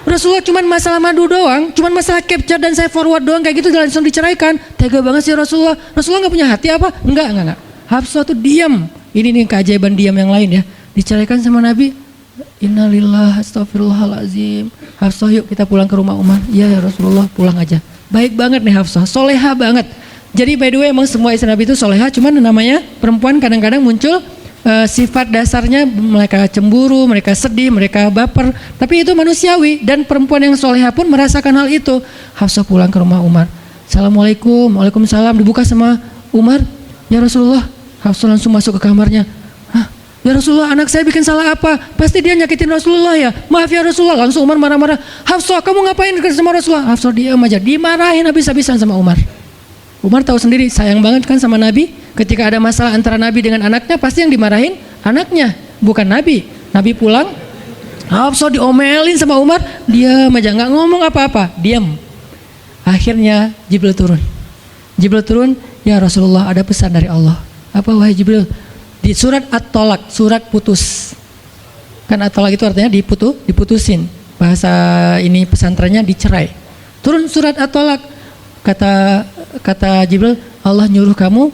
Rasulullah cuma masalah madu doang, cuma masalah capture dan saya forward doang kayak gitu langsung diceraikan. Tega banget sih Rasulullah. Rasulullah nggak punya hati apa? Enggak. Hafsah tuh diam. Ini nih keajaiban diam yang lain ya. Diceraikan sama Nabi. Innalillah, astagfirullahalazim. Hafsah yuk kita pulang ke rumah Umar. Iya ya Rasulullah, pulang aja. Baik banget nih Hafsah, soleha banget. Jadi by the way emang semua istri Nabi itu soleha, cuman namanya perempuan kadang-kadang muncul sifat dasarnya mereka cemburu, mereka sedih, mereka baper. Tapi itu manusiawi dan perempuan yang soleha pun merasakan hal itu. Hafsah pulang ke rumah Umar. Assalamualaikum, waalaikumsalam, dibuka sama Umar. Ya Rasulullah, Hafsah langsung masuk ke kamarnya. Ya Rasulullah, anak saya bikin salah apa? Pasti dia nyakitin Rasulullah ya. Maaf ya Rasulullah. Langsung Umar marah-marah. Hafsah, kamu ngapain sama Rasulullah? Hafsah diam aja. Dimarahin habis-habisan sama Umar. Umar tahu sendiri sayang banget kan sama Nabi. Ketika ada masalah antara Nabi dengan anaknya, pasti yang dimarahin anaknya, bukan Nabi. Nabi pulang, Hafsah diomelin sama Umar. Diam aja, nggak ngomong apa-apa. Diam. Akhirnya Jibril turun. Jibril turun, ya Rasulullah ada pesan dari Allah. Apa wahai Jibril? Di surat At-Tolak, surat putus. Kan At-Tolak itu artinya diputusin. Bahasa ini pesantrennya dicerai. Turun surat At-Tolak. Kata Jibril, Allah nyuruh kamu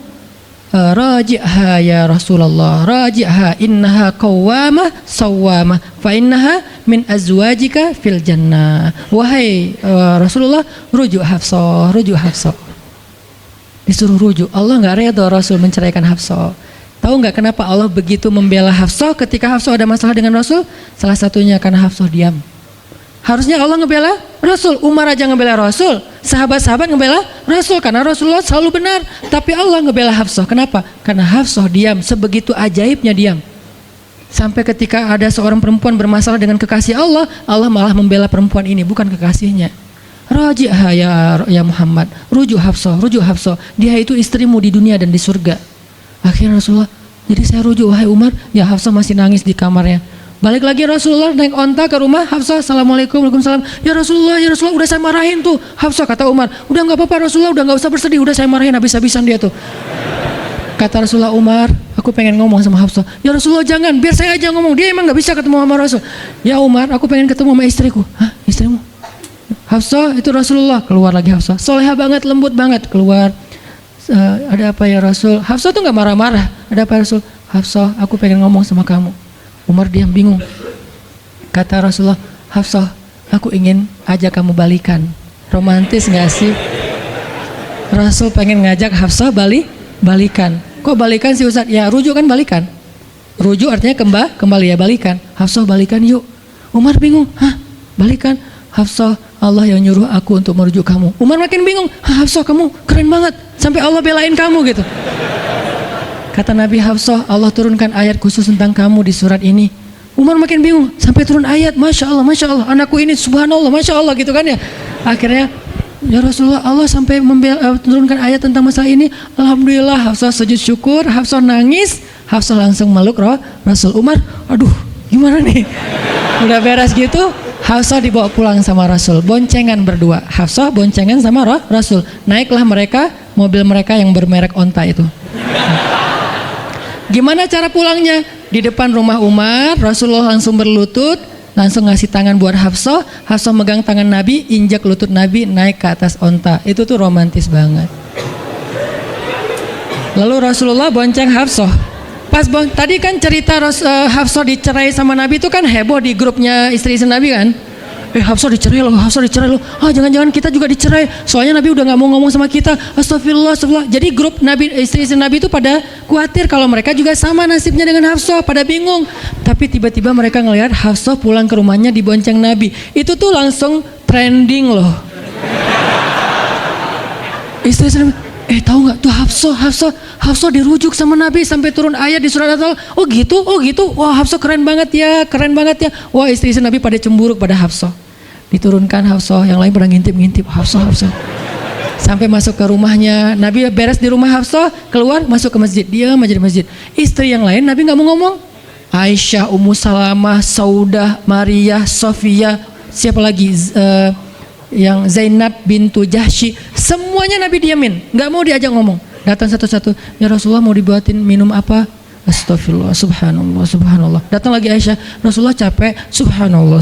raji'ha ya Rasulullah, raji'ha innaha qawwamah sawwamah fa innaha min azwajika fil jannah. Wahai Rasulullah, rujuk Hafsah, rujuk Hafsah. Disuruh rujuk. Allah nggak reda Rasul menceraikan Hafsah. Tahu nggak kenapa Allah begitu membela Hafsah ketika Hafsah ada masalah dengan Rasul? Salah satunya karena Hafsah diam. Harusnya Allah ngebela Rasul, Umar aja ngebela Rasul, sahabat-sahabat ngebela Rasul karena Rasulullah selalu benar. Tapi Allah ngebela Hafsah. Kenapa? Karena Hafsah diam, sebegitu ajaibnya diam. Sampai ketika ada seorang perempuan bermasalah dengan kekasih Allah, Allah malah membela perempuan ini, bukan kekasihnya. Raji'ha ya Muhammad, rujuk Hafsah, rujuk Hafsah. Dia itu istrimu di dunia dan di surga. Akhirnya Rasulullah, jadi saya rujuk wahai Umar. Ya Hafsah masih nangis di kamarnya. Balik lagi Rasulullah naik onta ke rumah Hafsah. Assalamualaikum, waalaikumsalam. Ya Rasulullah udah saya marahin tuh. Hafsah, kata Umar, udah nggak apa-apa Rasulullah, udah nggak usah bersedih, udah saya marahin habis-habisan dia tuh. Kata Rasulullah, Umar, aku pengen ngomong sama Hafsah. Ya Rasulullah jangan, biar saya aja ngomong. Dia emang nggak bisa ketemu sama Rasul. Ya Umar, aku pengen ketemu sama istriku. Hah, istrimu? Hafsah, itu Rasulullah. Keluar lagi Hafsah, soleha banget, lembut banget. Keluar, ada apa ya Rasul? Hafsah tuh nggak marah-marah. Ada apa Rasul? Hafsah, aku pengen ngomong sama kamu. Umar diam bingung. Kata Rasulullah, Hafsah, aku ingin ajak kamu balikan. Romantis gak sih? Rasul pengen ngajak Hafsah balikan. Kok balikan sih Ustaz? Ya rujuk kan balikan. Rujuk artinya kembali ya, balikan. Hafsah balikan yuk. Umar bingung. Hah, balikan? Hafsah, Allah yang nyuruh aku untuk merujuk kamu. Umar makin bingung. Hafsah, kamu keren banget, sampai Allah belain kamu gitu. Kata Nabi, Hafsah, Allah turunkan ayat khusus tentang kamu di surat ini. Umar makin bingung, sampai turun ayat, Masya Allah, anakku ini subhanallah, Masya Allah gitu kan ya. Akhirnya, ya Rasulullah, Allah sampai turunkan ayat tentang masalah ini. Alhamdulillah, Hafsah sujud syukur, Hafsah nangis, Hafsah langsung meluk Rasul. Umar, aduh gimana nih? Udah beres gitu, Hafsah dibawa pulang sama Rasul, boncengan berdua. Hafsah boncengan sama Rasul. Naiklah mereka, mobil mereka yang bermerek onta itu. Gimana cara pulangnya? Di depan rumah Umar, Rasulullah langsung berlutut, langsung ngasih tangan buat Hafsah. Hafsah megang tangan Nabi, injak lutut Nabi, naik ke atas onta. Itu tuh romantis banget. Lalu Rasulullah bonceng Hafsah. Tadi kan cerita Hafsah dicerai sama Nabi itu kan heboh di grupnya istri-istri Nabi kan. Hafsah dicerai loh. Jangan-jangan kita juga dicerai. Soalnya Nabi udah nggak mau ngomong sama kita. Astagfirullah. Jadi grup Nabi, istri-istri Nabi itu pada khawatir kalau mereka juga sama nasibnya dengan Hafsah. Pada bingung. Tapi tiba-tiba mereka ngelihat Hafsah pulang ke rumahnya dibonceng Nabi. Itu tuh langsung trending loh. Istri-istri Nabi, tahu nggak tuh Hafsah dirujuk sama Nabi sampai turun ayat di surat Al-Talaq. Oh gitu. Wah Hafsah keren banget ya. Wah istri-istri Nabi pada cemburu pada Hafsah. Diturunkan Hafsah, yang lain pada ngintip Hafsah. Sampai masuk ke rumahnya. Nabi beres di rumah Hafsah, keluar masuk ke masjid. Dia di masjid. Istri yang lain Nabi nggak mau ngomong. Aisyah, Ummu Salamah, Saudah, Maria, Sofia, siapa lagi? Yang Zainab bintu Jahsy, semuanya Nabi diamin, nggak mau diajak ngomong. Datang satu-satu, ya Rasulullah mau dibuatin minum apa? Astagfirullah, subhanallah. Datang lagi Aisyah, Rasulullah capek, subhanallah.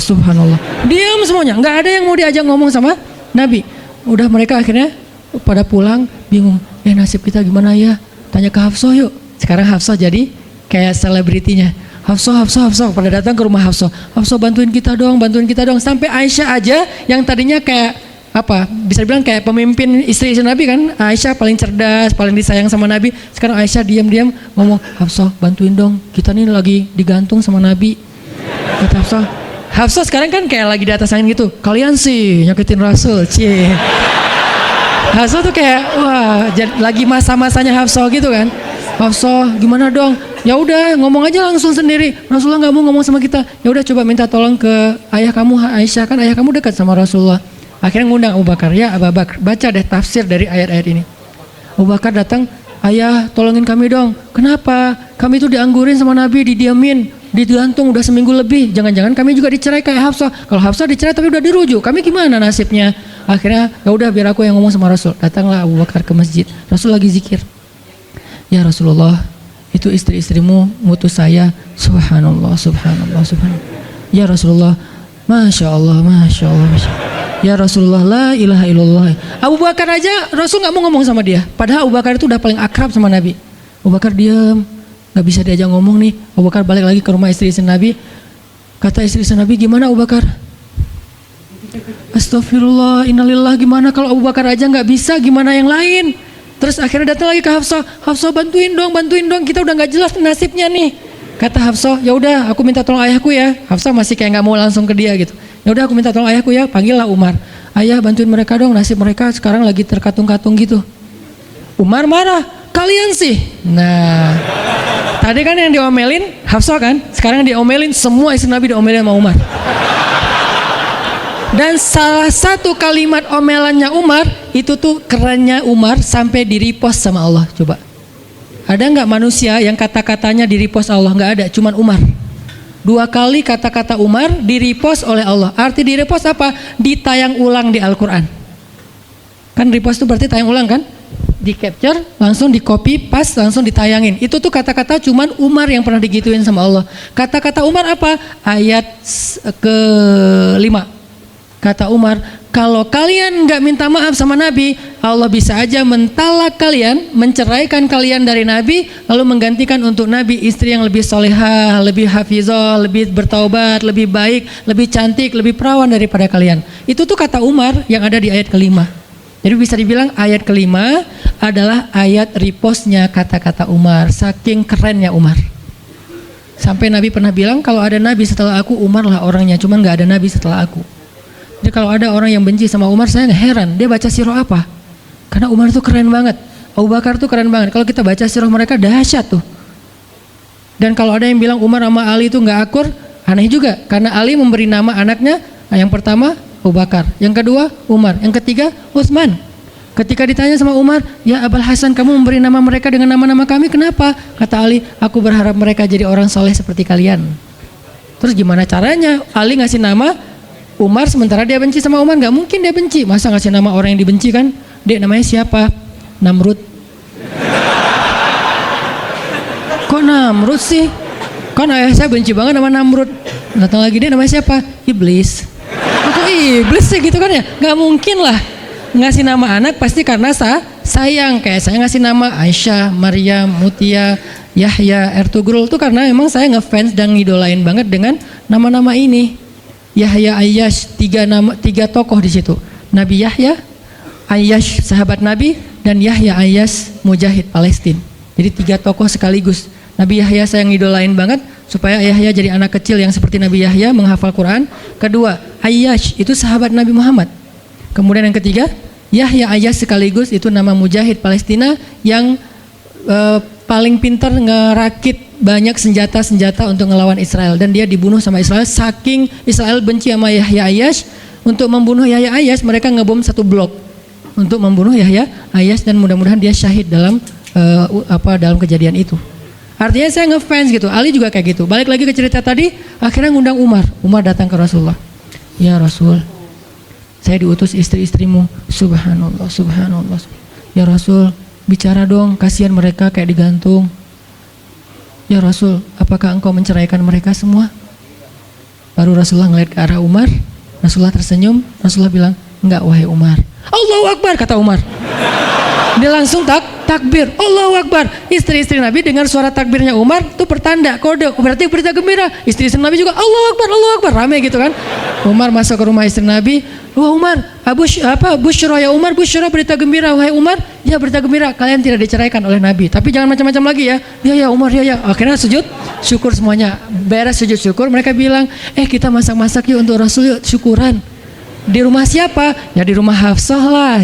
Diam semuanya, nggak ada yang mau diajak ngomong sama Nabi. Udah mereka akhirnya pada pulang, bingung. Nasib kita gimana ya? Tanya ke Hafsah yuk. Sekarang Hafsah jadi kayak selebritinya. Hafsah, pada datang ke rumah Hafsah. Hafsah bantuin kita dong. Sampai Aisyah aja yang tadinya kayak apa? Bisa dibilang kayak pemimpin istri Nabi kan. Aisyah paling cerdas, paling disayang sama Nabi. Sekarang Aisyah diam-diam ngomong, Hafsah bantuin dong. Kita nih lagi digantung sama Nabi. Kata Hafsah sekarang kan kayak lagi di atas angin gitu. Kalian sih nyakitin Rasul, cie. Hafsah tuh kayak wah, lagi masa-masanya Hafsah gitu kan. Hafsah gimana dong? Ya udah ngomong aja langsung sendiri. Rasulullah nggak mau ngomong sama kita. Ya udah coba minta tolong ke ayah kamu Aisyah, kan ayah kamu dekat sama Rasulullah. Akhirnya ngundang Abu Bakar. Ya Abu Bakar, baca deh tafsir dari ayat-ayat ini. Abu Bakar datang, ayah tolongin kami dong. Kenapa? Kami itu dianggurin sama Nabi, didiamin, digantung udah seminggu lebih. Jangan-jangan kami juga dicerai kayak Hafsah. Kalau Hafsah dicerai tapi udah dirujuk, kami gimana nasibnya? Akhirnya ya udah biar aku yang ngomong sama Rasul. Datanglah Abu Bakar ke masjid. Rasul lagi zikir. Ya Rasulullah, itu istri-istrimu ngutus saya. Subhanallah. Ya Rasulullah, Masya Allah. Ya Rasulullah, la ilaha illallah. Abu Bakar aja Rasul nggak mau ngomong sama dia. Padahal Abu Bakar itu udah paling akrab sama Nabi. Abu Bakar diam, nggak bisa diajak ngomong nih. Abu Bakar balik lagi ke rumah istri-istri Nabi. Kata istri-istri Nabi, gimana Abu Bakar? Astagfirullah, innalillah. Gimana kalau Abu Bakar aja nggak bisa, gimana yang lain? Terus akhirnya datang lagi ke Hafsah. Hafsah bantuin dong. Kita udah nggak jelas nasibnya nih. Kata Hafsah, ya udah aku minta tolong ayahku ya. Hafsah masih kayak nggak mau langsung ke dia gitu. Ya udah aku minta tolong ayahku ya. Panggillah Umar. Ayah bantuin mereka dong. Nasib mereka sekarang lagi terkatung-katung gitu. Umar marah. Kalian sih. Nah, tadi kan yang diomelin Hafsah kan. Sekarang diomelin semua istri Nabi, diomelin sama Umar. Dan salah satu kalimat omelannya Umar itu tuh kerennya Umar sampai di-repost sama Allah. Coba, ada nggak manusia yang kata-katanya di-repost Allah? Nggak ada, cuman Umar. 2 kali kata-kata Umar di-repost oleh Allah. Arti di-repost apa? Ditayang ulang di Al-Quran. Kan repost itu berarti tayang ulang kan? Di capture, langsung di copy, paste, langsung ditayangin. Itu tuh kata-kata cuman Umar yang pernah digituin sama Allah. Kata-kata Umar apa? Ayat ke-5. Kata Umar, kalau kalian nggak minta maaf sama Nabi, Allah bisa aja mentalak kalian, menceraikan kalian dari Nabi, lalu menggantikan untuk Nabi istri yang lebih solehah, lebih hafizah, lebih bertaubat, lebih baik, lebih cantik, lebih perawan daripada kalian. Itu tuh kata Umar yang ada di ayat ke-5. Jadi bisa dibilang ayat ke-5 adalah ayat repostnya kata-kata Umar. Saking kerennya Umar. Sampai Nabi pernah bilang, kalau ada Nabi setelah aku, Umar lah orangnya, cuman nggak ada Nabi setelah aku. Jadi kalau ada orang yang benci sama Umar, saya nggak heran. Dia baca sirah apa? Karena Umar tuh keren banget. Abu Bakar tuh keren banget. Kalau kita baca sirah mereka dahsyat tuh. Dan kalau ada yang bilang Umar sama Ali itu nggak akur, aneh juga. Karena Ali memberi nama anaknya, yang pertama Abu Bakar, yang kedua Umar, yang ketiga Utsman. Ketika ditanya sama Umar, ya Abul Hasan, kamu memberi nama mereka dengan nama-nama kami, kenapa? Kata Ali, aku berharap mereka jadi orang soleh seperti kalian. Terus gimana caranya Ali ngasih nama Umar sementara dia benci sama Umar? Gak mungkin dia benci. Masa ngasih nama orang yang dibenci kan? Dek, namanya siapa? Namrud. Kok Namrud sih? Kan ayah saya benci banget sama Namrud. Datang lagi, dia namanya siapa? Iblis. Kok iblis sih gitu kan ya? Gak mungkin lah. Ngasih nama anak pasti karena sayang. Kayak saya ngasih nama Aisyah, Maryam, Mutia, Yahya, Ertugrul itu karena memang saya ngefans dan ngidolain banget dengan nama-nama ini. Yahya, Ayyash, 3 tokoh di situ. Nabi Yahya, Ayyash sahabat Nabi, dan Yahya Ayyash mujahid Palestina. Jadi 3 tokoh sekaligus. Nabi Yahya saya ngidolain banget supaya Yahya jadi anak kecil yang seperti Nabi Yahya menghafal Quran. Kedua, Ayyash itu sahabat Nabi Muhammad. Kemudian yang ketiga, Yahya Ayyash sekaligus itu nama mujahid Palestina yang paling pintar ngerakit banyak senjata-senjata untuk ngelawan Israel, dan dia dibunuh sama Israel. Saking Israel benci sama Yahya Ayyash, untuk membunuh Yahya Ayyash mereka ngebom 1 blok untuk membunuh Yahya Ayyash, dan mudah-mudahan dia syahid dalam dalam kejadian itu. Artinya saya ngefans gitu. Ali juga kayak gitu. Balik lagi ke cerita tadi, akhirnya ngundang Umar. Umar datang ke Rasulullah. Ya Rasul, saya diutus istri-istrimu. Subhanallah, subhanallah. Ya Rasul, bicara dong, kasihan mereka kayak digantung. Ya Rasul, apakah engkau menceraikan mereka semua? Baru Rasulullah ngeliat ke arah Umar. Rasulullah tersenyum. Rasulullah bilang, enggak wahai Umar. Allahu Akbar, kata Umar. Dia langsung takbir. Allahu Akbar. Istri-istri Nabi dengar suara takbirnya Umar, itu pertanda, kode, berarti berita gembira. Istri-istri Nabi juga Allahu Akbar, Allahu Akbar, ramai gitu kan. Umar masuk ke rumah istri Nabi. Wah Umar, busyra ya Umar, busyra, berita gembira wahai Umar. Ya berita gembira, kalian tidak diceraikan oleh Nabi. Tapi jangan macam-macam lagi ya. Ya Umar, ya. Akhirnya sujud syukur semuanya. Beres sujud syukur, mereka bilang, kita masak-masak yuk untuk Rasul, yuk syukuran. Di rumah siapa? Ya di rumah Hafsah lah.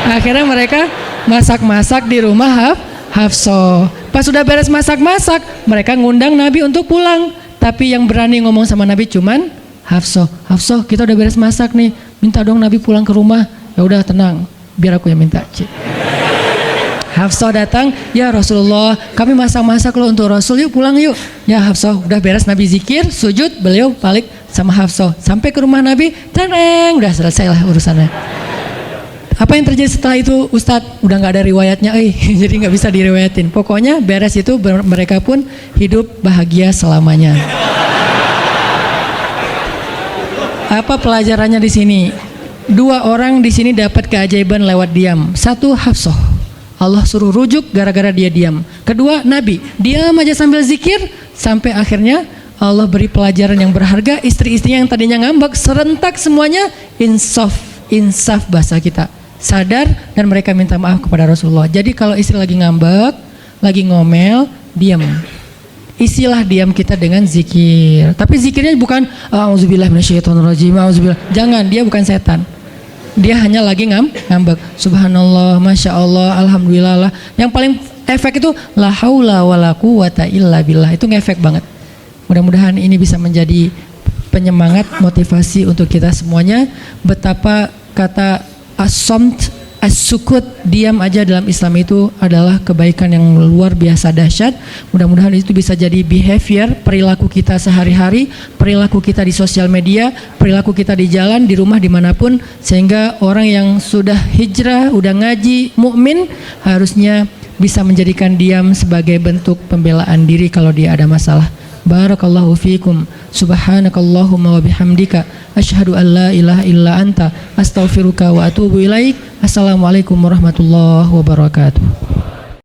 Akhirnya mereka masak-masak di rumah Hafsah. Pas sudah beres masak-masak, mereka ngundang Nabi untuk pulang. Tapi yang berani ngomong sama Nabi cuman Hafsah. Hafsah, kita udah beres masak nih, minta dong Nabi pulang ke rumah. Ya udah tenang, biar aku yang minta. Hafsah datang, ya Rasulullah, kami masak-masak loh untuk Rasul, yuk pulang yuk. Ya Hafsah, udah beres Nabi zikir, sujud, beliau balik sama Hafsah. Sampai ke rumah Nabi, tenang, udah selesai lah urusannya. Apa yang terjadi setelah itu Ustadz? Udah gak ada riwayatnya, jadi gak bisa diriwayatin. Pokoknya beres itu mereka pun hidup bahagia selamanya. Apa pelajarannya di sini? 2 orang di sini dapat keajaiban lewat diam. 1 Hafsah, Allah suruh rujuk gara-gara dia diam. Kedua Nabi, diam aja sambil zikir, sampai akhirnya Allah beri pelajaran yang berharga. Istri-istrinya yang tadinya ngambek serentak semuanya insaf bahasa kita, sadar, dan mereka minta maaf kepada Rasulullah. Jadi kalau istri lagi ngambek, lagi ngomel, diam. Isilah diam kita dengan zikir. Tapi zikirnya bukan auzubillah minasyaitonirrajim, auzubillah. Jangan, dia bukan setan. Dia hanya lagi ngambek. Subhanallah, masya Allah, alhamdulillah. Yang paling efek itu la haula wala quwata illa billah. Itu ngefek banget. Mudah-mudahan ini bisa menjadi penyemangat, motivasi untuk kita semuanya. Betapa kata as-samt as-sukut, diam aja dalam Islam itu adalah kebaikan yang luar biasa dahsyat. Mudah-mudahan itu bisa jadi behavior, perilaku kita sehari-hari, perilaku kita di sosial media, perilaku kita di jalan, di rumah, dimanapun, sehingga orang yang sudah hijrah, udah ngaji, mukmin, harusnya bisa menjadikan diam sebagai bentuk pembelaan diri kalau dia ada masalah. Barakallahu fiikum. Subhanakallahumma wa bihamdika asyhadu an la ilaha illa anta astaghfiruka wa atubu ilaik. Assalamualaikum warahmatullahi wabarakatuh.